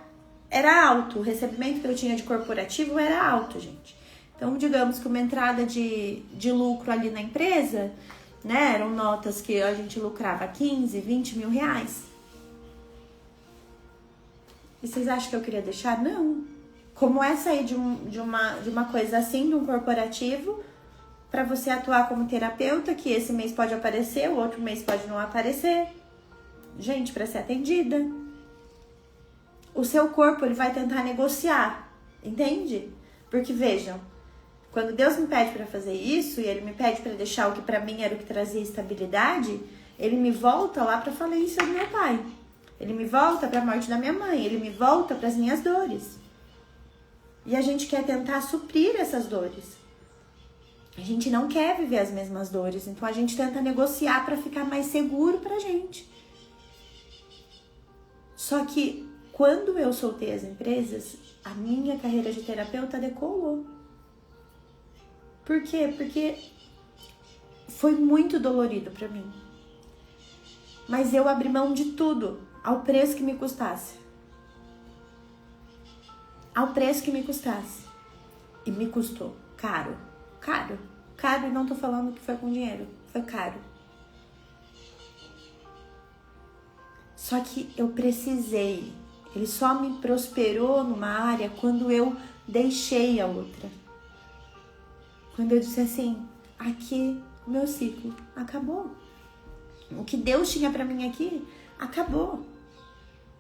alto. O recebimento que eu tinha de corporativo era alto, gente. Então, digamos que uma entrada de lucro ali na empresa, né? Eram notas que a gente lucrava 15, 20 mil reais. E vocês acham que eu queria deixar? Não. Como é sair de uma coisa assim, de um corporativo, para você atuar como terapeuta, que esse mês pode aparecer, o outro mês pode não aparecer. Gente, para ser atendida. O seu corpo, ele vai tentar negociar, entende? Porque, vejam, quando Deus me pede para fazer isso, e Ele me pede para deixar o que para mim era o que trazia estabilidade, Ele me volta lá para a falência do meu pai. Ele me volta para a morte da minha mãe. Ele me volta para as minhas dores. E a gente quer tentar suprir essas dores. A gente não quer viver as mesmas dores, então a gente tenta negociar para ficar mais seguro pra gente. Só que quando eu soltei as empresas, a minha carreira de terapeuta decolou. Por quê? Porque foi muito dolorido pra mim. Mas eu abri mão de tudo, ao preço que me custasse. Ao preço que me custasse. E me custou caro. Caro. Caro, e não tô falando que foi com dinheiro. Foi caro. Só que eu precisei. Ele só me prosperou numa área quando eu deixei a outra. Quando eu disse assim, aqui o meu ciclo acabou. O que Deus tinha pra mim aqui, acabou.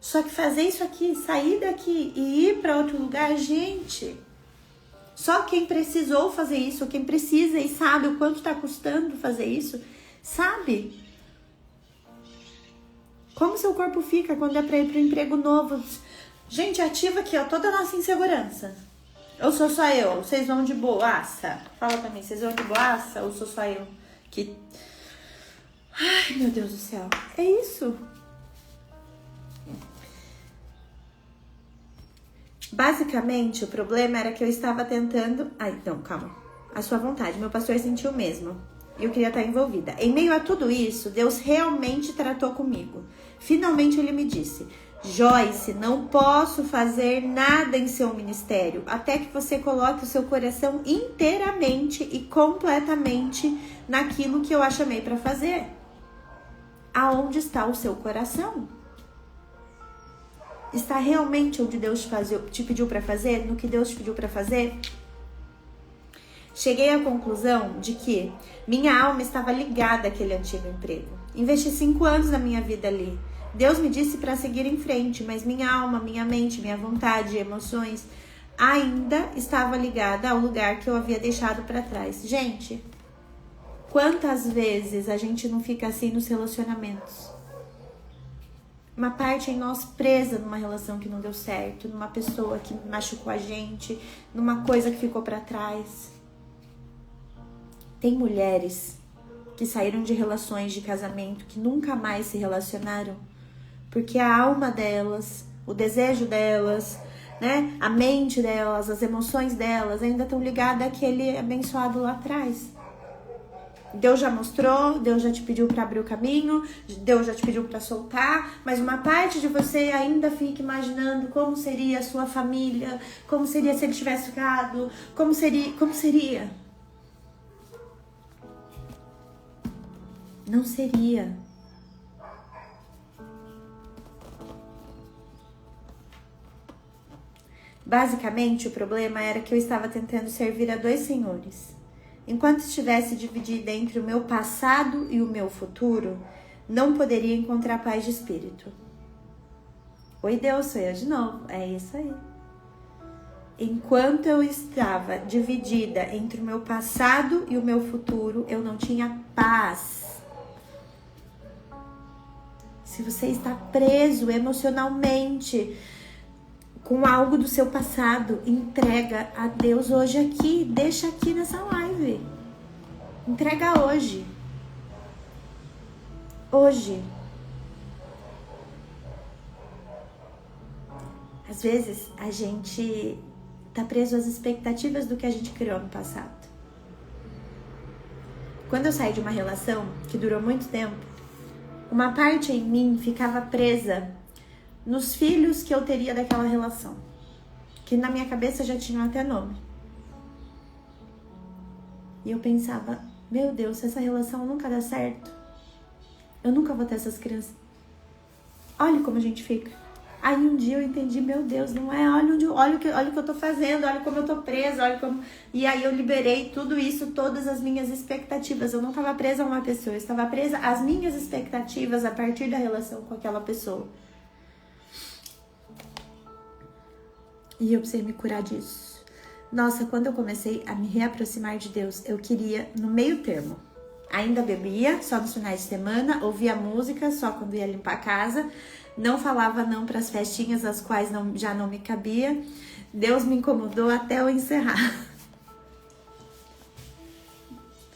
Só que fazer isso aqui, sair daqui e ir pra outro lugar, gente... Só quem precisou fazer isso, quem precisa e sabe o quanto está custando fazer isso, sabe? Como seu corpo fica quando é para ir para um emprego novo? Gente, ativa aqui, ó, toda a nossa insegurança. Ou sou só eu? Vocês vão de boaça? Fala pra mim, vocês vão de boaça ou sou só eu? Que... Ai, meu Deus do céu. É isso. Basicamente, o problema era que eu estava tentando... Ai, não, calma. A sua vontade. Meu pastor sentiu o mesmo. E eu queria estar envolvida. Em meio a tudo isso, Deus realmente tratou comigo. Finalmente, Ele me disse... Joyce, não posso fazer nada em seu ministério até que você coloque o seu coração inteiramente e completamente naquilo que eu a chamei para fazer. Aonde está o seu coração? Está realmente onde Deus te pediu para fazer? No que Deus te pediu para fazer? Cheguei à conclusão de que minha alma estava ligada àquele antigo emprego. Investi 5 anos da minha vida ali. Deus me disse para seguir em frente, mas minha alma, minha mente, minha vontade, emoções ainda estava ligada ao lugar que eu havia deixado para trás. Gente, quantas vezes a gente não fica assim nos relacionamentos? uma parte em nós presa numa relação que não deu certo, numa pessoa que machucou a gente, numa coisa que ficou pra trás. Tem mulheres que saíram de relações de casamento que nunca mais se relacionaram, porque a alma delas, o desejo delas, né, a mente delas, as emoções delas ainda estão ligadas àquele abençoado lá atrás. Deus já mostrou, Deus já te pediu para abrir o caminho, Deus já te pediu para soltar, mas uma parte de você ainda fica imaginando como seria a sua família, como seria se ele tivesse ficado, como seria. Não seria. Basicamente, o problema era que eu estava tentando servir a dois senhores. Enquanto estivesse dividida entre o meu passado e o meu futuro, não poderia encontrar paz de espírito. Oi, Deus, sou eu de novo. É isso aí. Enquanto eu estava dividida entre o meu passado e o meu futuro, eu não tinha paz. Se você está preso emocionalmente com algo do seu passado, entrega a Deus hoje aqui, deixa aqui nessa live. Entrega hoje. Hoje. Às vezes a gente tá preso às expectativas do que a gente criou no passado. Quando eu saí de uma relação que durou muito tempo, uma parte em mim ficava presa nos filhos que eu teria daquela relação, que na minha cabeça já tinham até nome. E eu pensava, meu Deus, se essa relação nunca dá certo, eu nunca vou ter essas crianças. Olha como a gente fica. Aí um dia eu entendi, meu Deus, não é, olha o que eu tô fazendo, olha como eu tô presa, olha como... E aí eu liberei tudo isso, todas as minhas expectativas. Eu não estava presa a uma pessoa, eu estava presa às minhas expectativas a partir da relação com aquela pessoa. E eu precisei me curar disso. Nossa, quando eu comecei a me reaproximar de Deus, eu queria no meio termo. Ainda bebia, só nos finais de semana, ouvia música só quando ia limpar a casa, não falava não para as festinhas, as quais já não me cabia. Deus me incomodou até eu encerrar.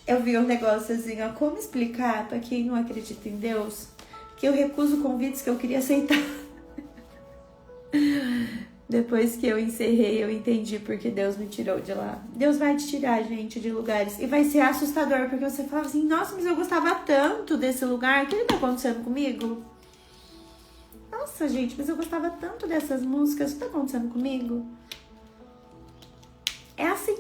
Eu vi um negócio assim, ó, como explicar para quem não acredita em Deus que eu recuso convites que eu queria aceitar. Depois que eu encerrei, eu entendi porque Deus me tirou de lá. Deus vai te tirar, gente, de lugares. E vai ser assustador, porque você fala assim, nossa, mas eu gostava tanto desse lugar. O que tá acontecendo comigo? Nossa, gente, mas eu gostava tanto dessas músicas. O que tá acontecendo comigo? É assim.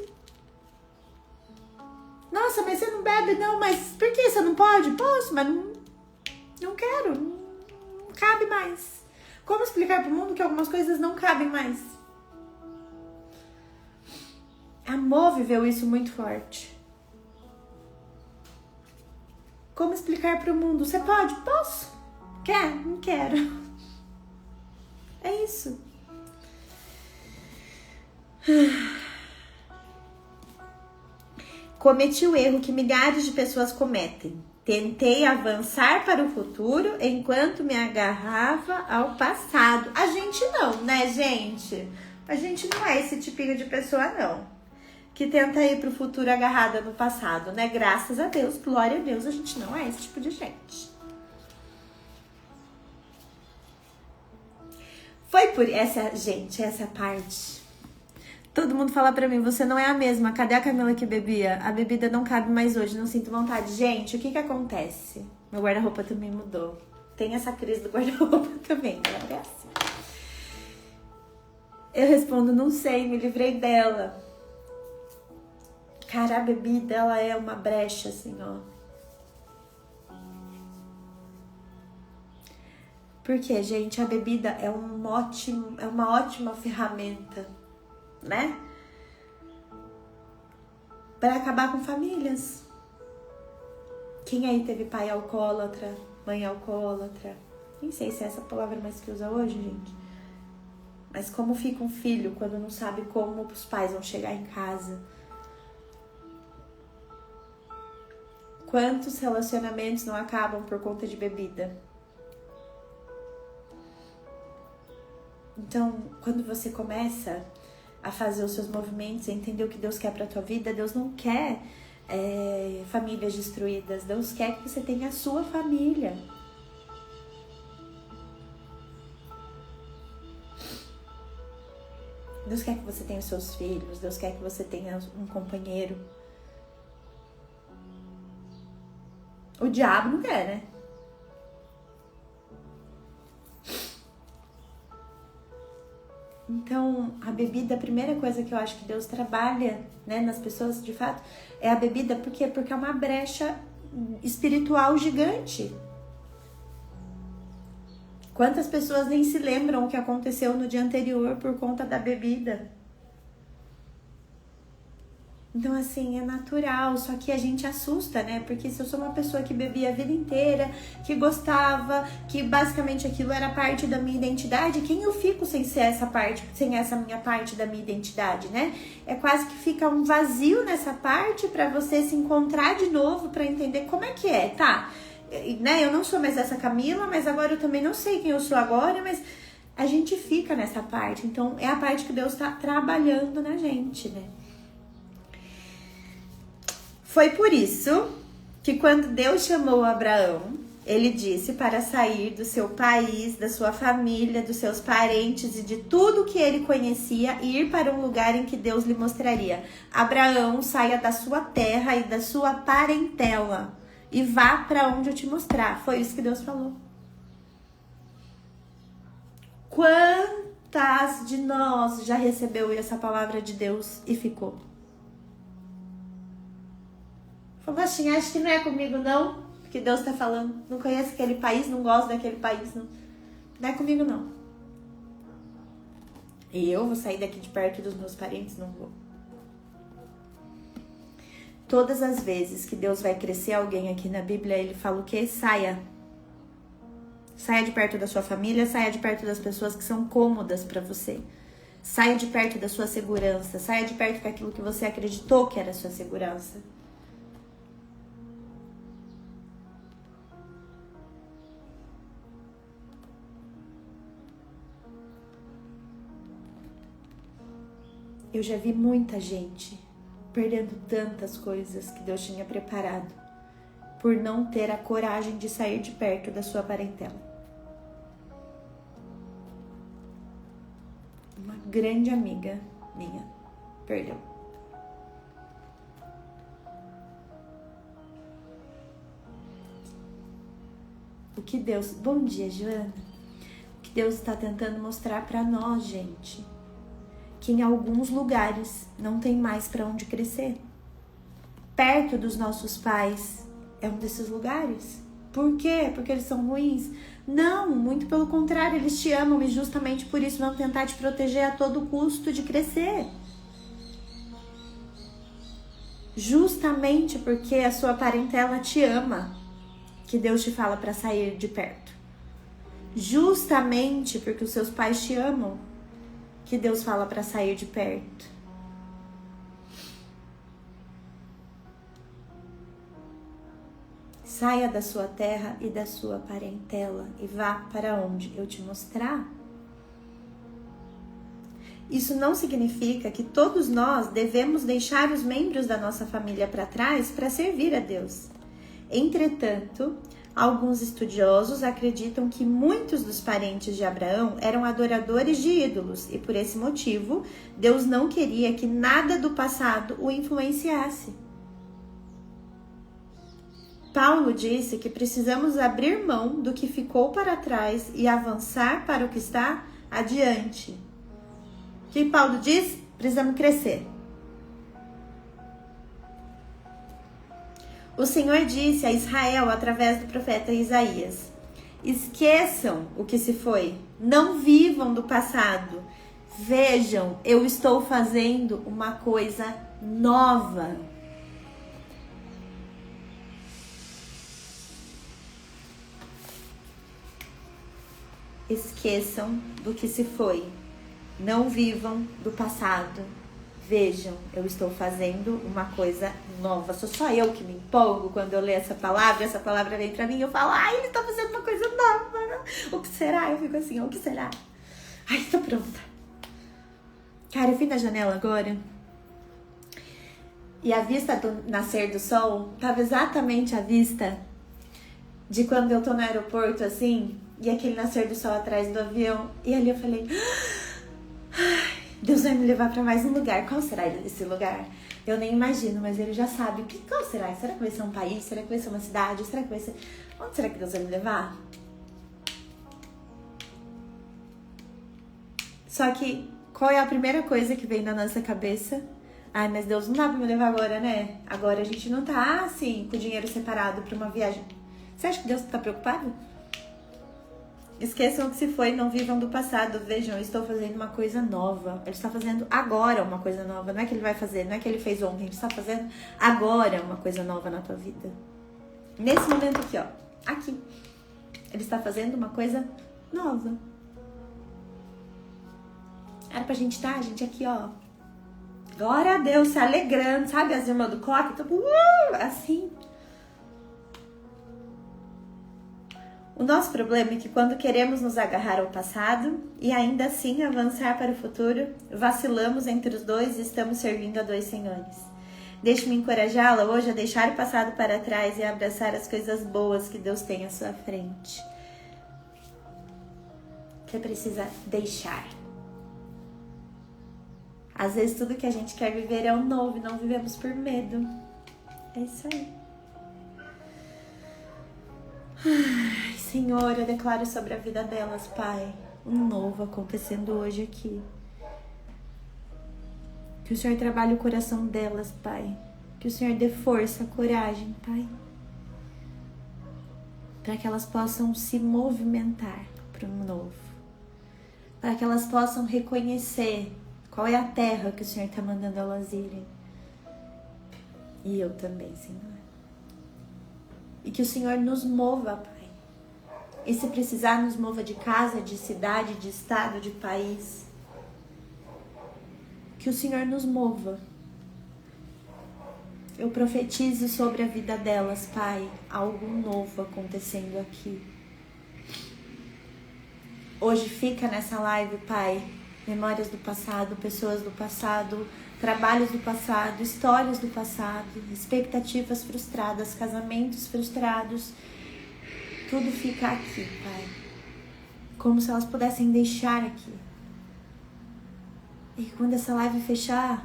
Nossa, mas você não bebe? Não, mas por que você não pode? Posso, mas não quero. Não cabe mais. Como explicar pro mundo que algumas coisas não cabem mais? Amor viveu isso muito forte. Como explicar pro mundo? Você pode? Posso. Quer? Não quero. É isso. Cometi o erro que milhares de pessoas cometem. Tentei avançar para o futuro enquanto me agarrava ao passado. A gente não, né, gente? A gente não é esse tipinho de pessoa, não. Que tenta ir para o futuro agarrada no passado, né? Graças a Deus, glória a Deus, a gente não é esse tipo de gente. Foi por essa parte. Todo mundo fala pra mim, você não é a mesma. Cadê a Camila que bebia? A bebida não cabe mais hoje, não sinto vontade. Gente, o que acontece? Meu guarda-roupa também mudou. Tem essa crise do guarda-roupa também, né? É assim. Eu respondo, não sei, me livrei dela. Cara, a bebida, ela é uma brecha, assim, ó. Porque, gente, a bebida é uma ótima ferramenta, né? Para acabar com famílias. Quem aí teve pai alcoólatra, mãe alcoólatra? Nem sei se é essa palavra mais que usa hoje, gente. Mas como fica um filho quando não sabe como os pais vão chegar em casa? Quantos relacionamentos não acabam por conta de bebida? Então, quando você começa a fazer os seus movimentos, a entender o que Deus quer pra tua vida, Deus não quer famílias destruídas. Deus quer que você tenha a sua família. Deus quer que você tenha os seus filhos. Deus quer que você tenha um companheiro. O diabo não quer, né? Então, a bebida, a primeira coisa que eu acho que Deus trabalha, né, nas pessoas, de fato, é a bebida. Por quê? Porque é uma brecha espiritual gigante. Quantas pessoas nem se lembram o que aconteceu no dia anterior por conta da bebida? Então, assim, é natural, só que a gente assusta, né? Porque se eu sou uma pessoa que bebia a vida inteira, que gostava, que basicamente aquilo era parte da minha identidade, quem eu fico sem ser essa parte, sem essa minha parte da minha identidade, né? É quase que fica um vazio nessa parte pra você se encontrar de novo, pra entender como é que é, tá? Né? Eu não sou mais essa Camila, mas agora eu também não sei quem eu sou agora, mas a gente fica nessa parte. Então, é a parte que Deus tá trabalhando na gente, né? Foi por isso que quando Deus chamou Abraão, ele disse para sair do seu país, da sua família, dos seus parentes e de tudo que ele conhecia e ir para um lugar em que Deus lhe mostraria. Abraão, saia da sua terra e da sua parentela e vá para onde eu te mostrar. Foi isso que Deus falou. Quantas de nós já recebeu essa palavra de Deus e ficou? Falou assim, acho que não é comigo não, que Deus tá falando. Não conheço aquele país, não gosto daquele país, não. Não é comigo não. E eu vou sair daqui de perto dos meus parentes? Não vou. Todas as vezes que Deus vai crescer alguém aqui na Bíblia, ele fala o quê? Saia. Saia de perto da sua família, saia de perto das pessoas que são cômodas pra você. Saia de perto da sua segurança, saia de perto daquilo que você acreditou que era a sua segurança. Eu já vi muita gente perdendo tantas coisas que Deus tinha preparado por não ter a coragem de sair de perto da sua parentela. Uma grande amiga minha perdeu. O que Deus... Bom dia, Joana. O que Deus está tentando mostrar para nós, gente, que em alguns lugares não tem mais para onde crescer. Perto dos nossos pais é um desses lugares. Por quê? Porque eles são ruins? Não, muito pelo contrário, eles te amam e justamente por isso vão tentar te proteger a todo custo de crescer. Justamente porque a sua parentela te ama, que Deus te fala para sair de perto. Justamente porque os seus pais te amam, que Deus fala para sair de perto. Saia da sua terra e da sua parentela e vá para onde eu te mostrar. Isso não significa que todos nós devemos deixar os membros da nossa família para trás para servir a Deus. Entretanto, alguns estudiosos acreditam que muitos dos parentes de Abraão eram adoradores de ídolos e, por esse motivo, Deus não queria que nada do passado o influenciasse. Paulo disse que precisamos abrir mão do que ficou para trás e avançar para o que está adiante. O que Paulo diz? Precisamos crescer. O Senhor disse a Israel através do profeta Isaías: esqueçam o que se foi, não vivam do passado. Vejam, eu estou fazendo uma coisa nova. Esqueçam do que se foi, não vivam do passado. Vejam, eu estou fazendo uma coisa nova. Sou só eu que me empolgo quando eu leio essa palavra vem pra mim e eu falo, ai, ele tá fazendo uma coisa nova. O que será? Eu fico assim, o que será? Ai, tô pronta. Cara, eu fui na janela agora e a vista do nascer do sol tava exatamente a vista de quando eu tô no aeroporto, assim, e aquele nascer do sol atrás do avião. E ali eu falei, ai, Deus vai me levar pra mais um lugar. Qual será esse lugar? Eu nem imagino, mas ele já sabe. Qual será? Será que vai ser um país? Será que vai ser uma cidade? Será que vai ser... Onde será que Deus vai me levar? Só que, qual é a primeira coisa que vem na nossa cabeça? Ai, mas Deus não dá pra me levar agora, né? Agora a gente não tá, assim, com o dinheiro separado pra uma viagem. Você acha que Deus tá preocupado? Esqueçam o que se foi, não vivam do passado. Vejam, eu estou fazendo uma coisa nova. Ele está fazendo agora uma coisa nova. Não é que ele vai fazer, não é que ele fez ontem. Ele está fazendo agora uma coisa nova na tua vida. Nesse momento aqui, ó. Aqui. Ele está fazendo uma coisa nova. Era pra gente estar, gente, aqui, ó. Glória a Deus, se alegrando. Sabe as irmãs do coque? Tipo, assim. O nosso problema é que quando queremos nos agarrar ao passado e ainda assim avançar para o futuro, vacilamos entre os dois e estamos servindo a dois senhores. Deixe-me encorajá-la hoje a deixar o passado para trás e a abraçar as coisas boas que Deus tem à sua frente. Você precisa deixar. Às vezes tudo que a gente quer viver é o novo e não vivemos por medo. É isso aí. Ai, Senhor, eu declaro sobre a vida delas, Pai, um novo acontecendo hoje aqui. Que o Senhor trabalhe o coração delas, Pai. Que o Senhor dê força, coragem, Pai. Para que elas possam se movimentar para um novo. Para que elas possam reconhecer qual é a terra que o Senhor está mandando elas irem. E eu também, Senhor. E que o Senhor nos mova, Pai. E se precisar, nos mova de casa, de cidade, de estado, de país. Que o Senhor nos mova. Eu profetizo sobre a vida delas, Pai, algo novo acontecendo aqui. Hoje fica nessa live, Pai, memórias do passado, pessoas do passado, trabalhos do passado, histórias do passado, expectativas frustradas, casamentos frustrados. Tudo fica aqui, Pai. Como se elas pudessem deixar aqui. E quando essa live fechar,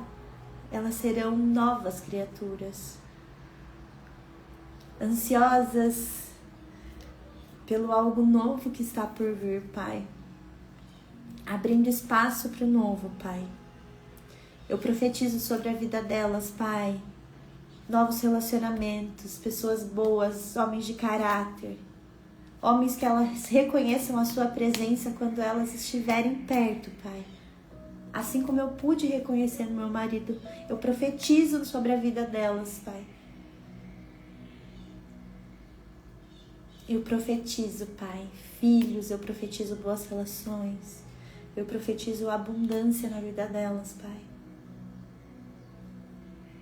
elas serão novas criaturas. Ansiosas pelo algo novo que está por vir, Pai. Abrindo espaço para o novo, Pai. Eu profetizo sobre a vida delas, Pai. Novos relacionamentos, pessoas boas, homens de caráter. Homens que elas reconheçam a sua presença quando elas estiverem perto, Pai. Assim como eu pude reconhecer no meu marido, eu profetizo sobre a vida delas, Pai. Eu profetizo, Pai, filhos, eu profetizo boas relações. Eu profetizo abundância na vida delas, Pai.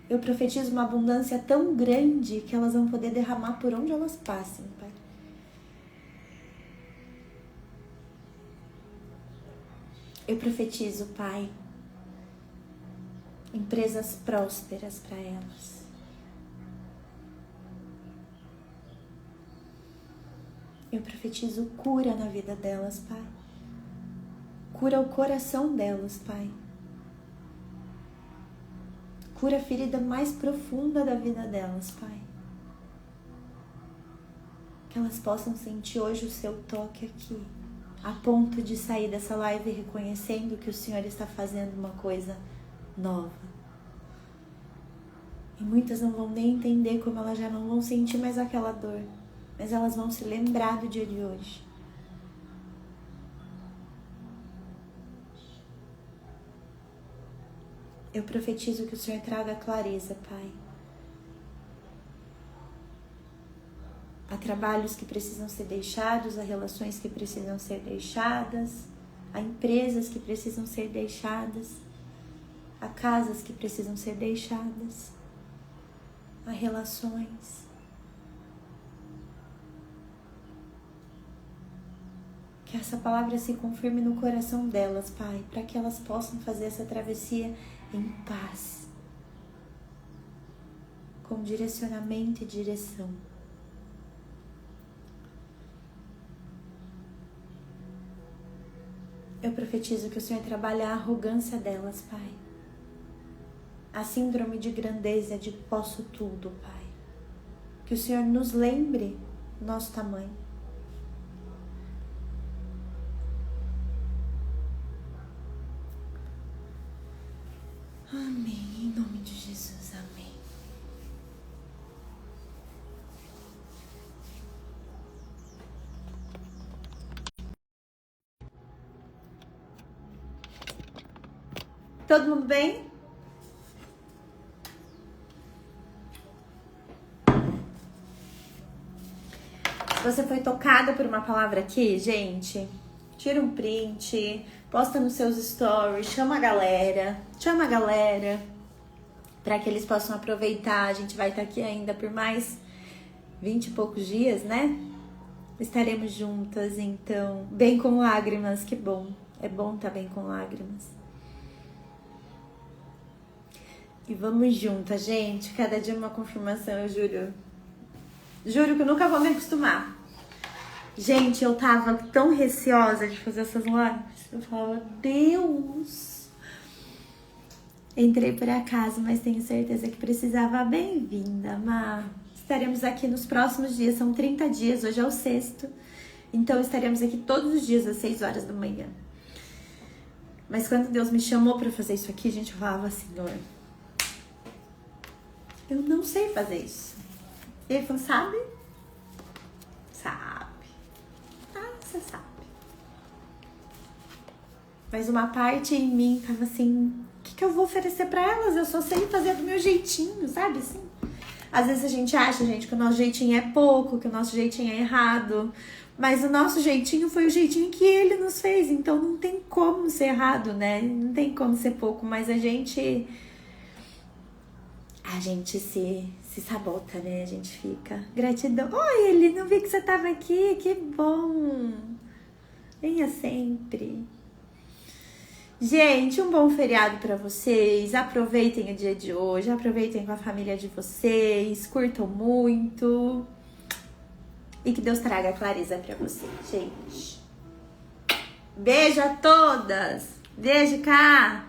Eu profetizo uma abundância tão grande que elas vão poder derramar por onde elas passem, Pai. Eu profetizo, Pai, empresas prósperas para elas. Eu profetizo cura na vida delas, Pai. Cura o coração delas, Pai. Cura a ferida mais profunda da vida delas, Pai. Que elas possam sentir hoje o seu toque aqui. A ponto de sair dessa live reconhecendo que o Senhor está fazendo uma coisa nova. E muitas não vão nem entender como elas já não vão sentir mais aquela dor. Mas elas vão se lembrar do dia de hoje. Eu profetizo que o Senhor traga clareza, Pai. Há trabalhos que precisam ser deixados, há relações que precisam ser deixadas, há empresas que precisam ser deixadas, há casas que precisam ser deixadas, há relações. Que que essa palavra se confirme no coração delas, Pai, para que elas possam fazer essa travessia em paz, com direcionamento e direção. Eu profetizo que o Senhor trabalhe a arrogância delas, Pai. A síndrome de grandeza, de posso tudo, Pai. Que o Senhor nos lembre nosso tamanho. Amém. Em nome de Jesus, amém. Todo mundo bem? Se você foi tocada por uma palavra aqui, gente, tira um print, posta nos seus stories, chama a galera para que eles possam aproveitar. A gente vai estar aqui ainda por mais 20 e poucos dias, né? Estaremos juntas, então, bem com lágrimas, que bom. É bom estar bem com lágrimas. E vamos juntas, gente. Cada dia uma confirmação, eu juro. Juro que eu nunca vou me acostumar. Gente, eu tava tão receosa de fazer essas lives. Eu falava, Deus. Entrei por acaso, mas tenho certeza que precisava. Bem-vinda, Má. Estaremos aqui nos próximos dias. São 30 dias, hoje é o 6º. Então estaremos aqui todos os dias às 6 horas da manhã. Mas quando Deus me chamou pra fazer isso aqui, gente, eu falava, Senhor, eu não sei fazer isso. E ele falou, sabe? Sabe. Ah, você sabe. Mas uma parte em mim tava assim, o que eu vou oferecer pra elas? Eu só sei fazer do meu jeitinho, sabe assim? Às vezes a gente acha, gente, que o nosso jeitinho é pouco, que o nosso jeitinho é errado. Mas o nosso jeitinho foi o jeitinho que ele nos fez. Então não tem como ser errado, né? Não tem como ser pouco, mas a gente se sabota, né? A gente fica. Gratidão. Oi, ele não vi que você tava aqui. Que bom. Venha sempre. Gente, um bom feriado pra vocês. Aproveitem o dia de hoje. Aproveitem com a família de vocês. Curtam muito. E que Deus traga clareza pra vocês, gente. Beijo a todas. Beijo, cá.